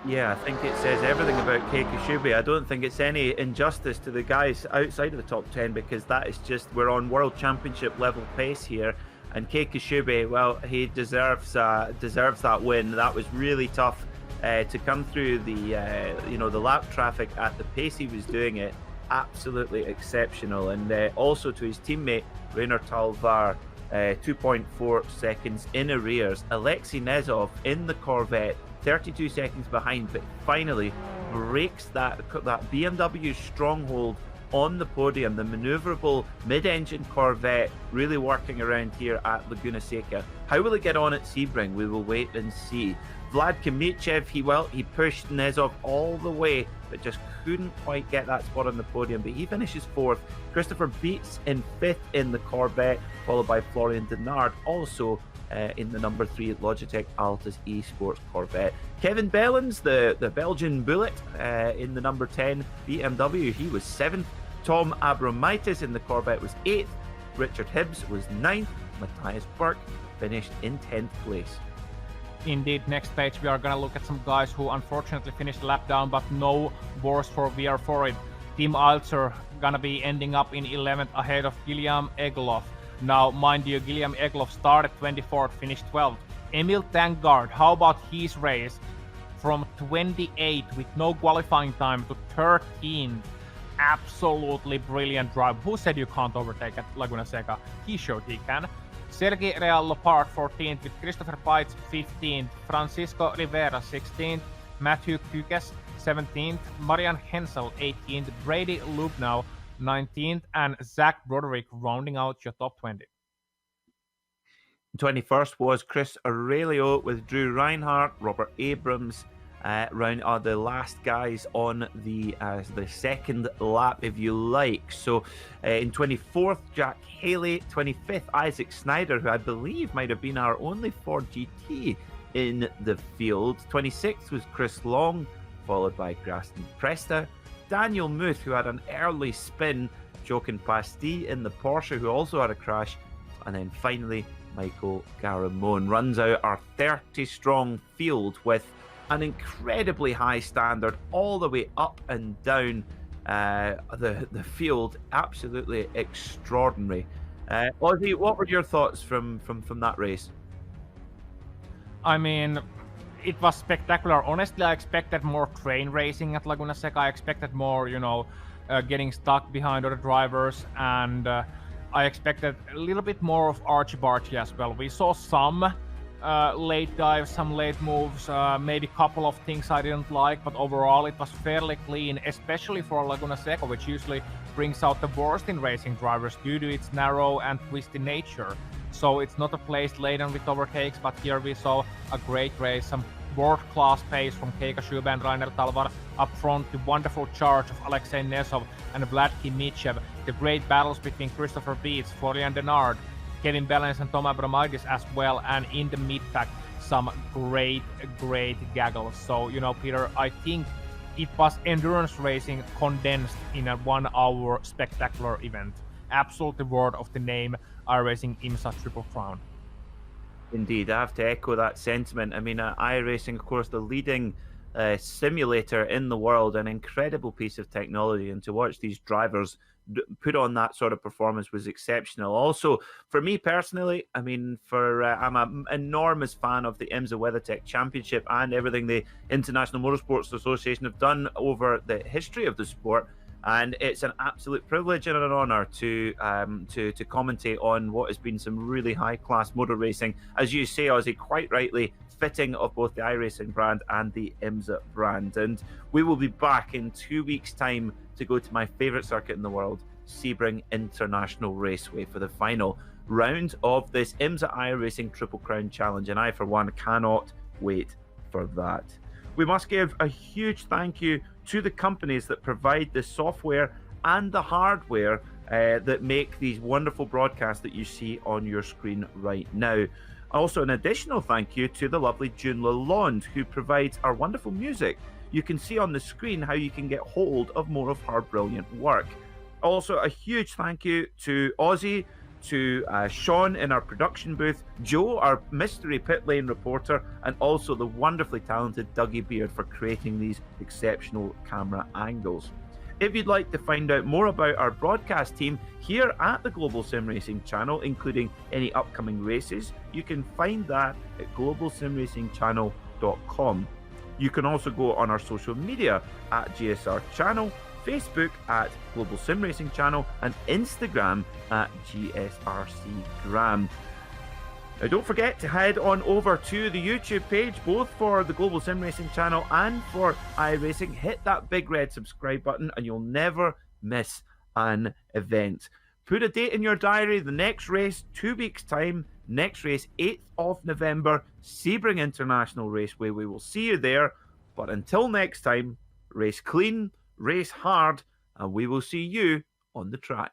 Yeah, I think it says everything about Keikashube. I don't think it's any injustice to the guys outside of the top 10, because that is just, we're on world championship level pace here. And Keikashube, well, he deserves that win. That was really tough to come through the lap traffic at the pace he was doing it. Absolutely exceptional. And also to his teammate Rainer Talvar, 2.4 seconds in arrears. Alexei Nezov in the Corvette, 32 seconds behind, but finally breaks that BMW stronghold on the podium. The maneuverable mid-engine Corvette really working around here at Laguna Seca. How will it get on at Sebring? We will wait and see. Vlad Kimichev, he pushed Nezov all the way, but just couldn't quite get that spot on the podium, but he finishes 4th. Christopher Beets in 5th in the Corvette, followed by Florian Denard, also in the number 3 Logitech Altus Esports Corvette. Kevin Bellens, the Belgian bullet, in the number 10 BMW, he was 7th. Tom Abromaitis in the Corvette was 8th. Richard Hibbs was 9th. Matthias Burke finished in 10th place. Indeed, next page we are gonna look at some guys who unfortunately finished the lap down, but no worse for wear for it. Tim Alzer gonna be ending up in 11th ahead of Guillaume Egloff. Now, mind you, Guillaume Egloff started 24th, finished 12th. Emil Tangard, how about his race? From 28 with no qualifying time to 13th. Absolutely brilliant drive. Who said you can't overtake at Laguna Seca? He showed he can. Sergei Real Lopard 14th with Christopher Peitz 15th, Francisco Rivera 16th, Matthew Kukes 17th, Marian Hensel 18th, Brady Lubnow 19th, and Zach Broderick rounding out your top 20. 21st was Chris Aurelio with Drew Reinhardt, Robert Abrams, round the last guys on the second lap, if you like. So in 24th, Jack Haley, 25th, Isaac Snyder, who I believe might have been our only Ford GT in the field. 26th was Chris Long, followed by Graston Presta, Daniel Muth, who had an early spin, Jochen Pasti in the Porsche, who also had a crash, and then finally Michael Garamone runs out our 30-strong field with an incredibly high standard all the way up and down the field. Absolutely extraordinary. Ozzy, what were your thoughts from that race? I mean, it was spectacular. Honestly, I expected more train racing at Laguna Seca. I expected more, getting stuck behind other drivers, and I expected a little bit more of Archie Barty as well. We saw some late dives, some late moves, maybe a couple of things I didn't like, but overall it was fairly clean, especially for Laguna Seca, which usually brings out the worst in racing drivers due to its narrow and twisty nature. So it's not a place laden with overtakes, but here we saw a great race, some world-class pace from Keika Schube and Rainer Talvar up front, the wonderful charge of Alexei Nesov and Vladki Mitchev, the great battles between Christopher Beets, Florian Denard, Kevin Bellens and Tom Abramidis as well, and in the mid-pack, some great gaggles. So, Peter, I think it was endurance racing condensed in a 1 hour spectacular event. Absolutely worthy of the name iRacing IMSA Triple Crown. Indeed, I have to echo that sentiment. I mean, iRacing, of course, the leading simulator in the world, an incredible piece of technology, and to watch these drivers put on that sort of performance was exceptional. Also, for me personally, I mean, I'm an enormous fan of the IMSA WeatherTech Championship and everything the International Motorsports Association have done over the history of the sport. And it's an absolute privilege and an honor to commentate on what has been some really high-class motor racing. As you say, Ozzy, quite rightly fitting of both the iRacing brand and the IMSA brand. And we will be back in 2 weeks' time to go to my favourite circuit in the world, Sebring International Raceway, for the final round of this IMSA iRacing Triple Crown Challenge. And I, for one, cannot wait for that. We must give a huge thank you to the companies that provide the software and the hardware that make these wonderful broadcasts that you see on your screen right now. Also, an additional thank you to the lovely June Lalonde, who provides our wonderful music. You can see on the screen how you can get hold of more of her brilliant work. Also, a huge thank you to Ozzy, to Sean in our production booth, Joe, our mystery pit lane reporter, and also the wonderfully talented Dougie Beard for creating these exceptional camera angles. If you'd like to find out more about our broadcast team here at the Global Sim Racing channel, including any upcoming races, you can find that at globalsimracingchannel.com. You can also go on our social media at GSR Channel, Facebook at Global Sim Racing Channel, and Instagram at GSRC Gram. Now, don't forget to head on over to the YouTube page, both for the Global Sim Racing Channel and for iRacing. Hit that big red subscribe button and you'll never miss an event. Put a date in your diary, the next race, 2 weeks' time. Next race, 8th of November, Sebring International Raceway. We will see you there. But until next time, race clean, race hard, and we will see you on the track.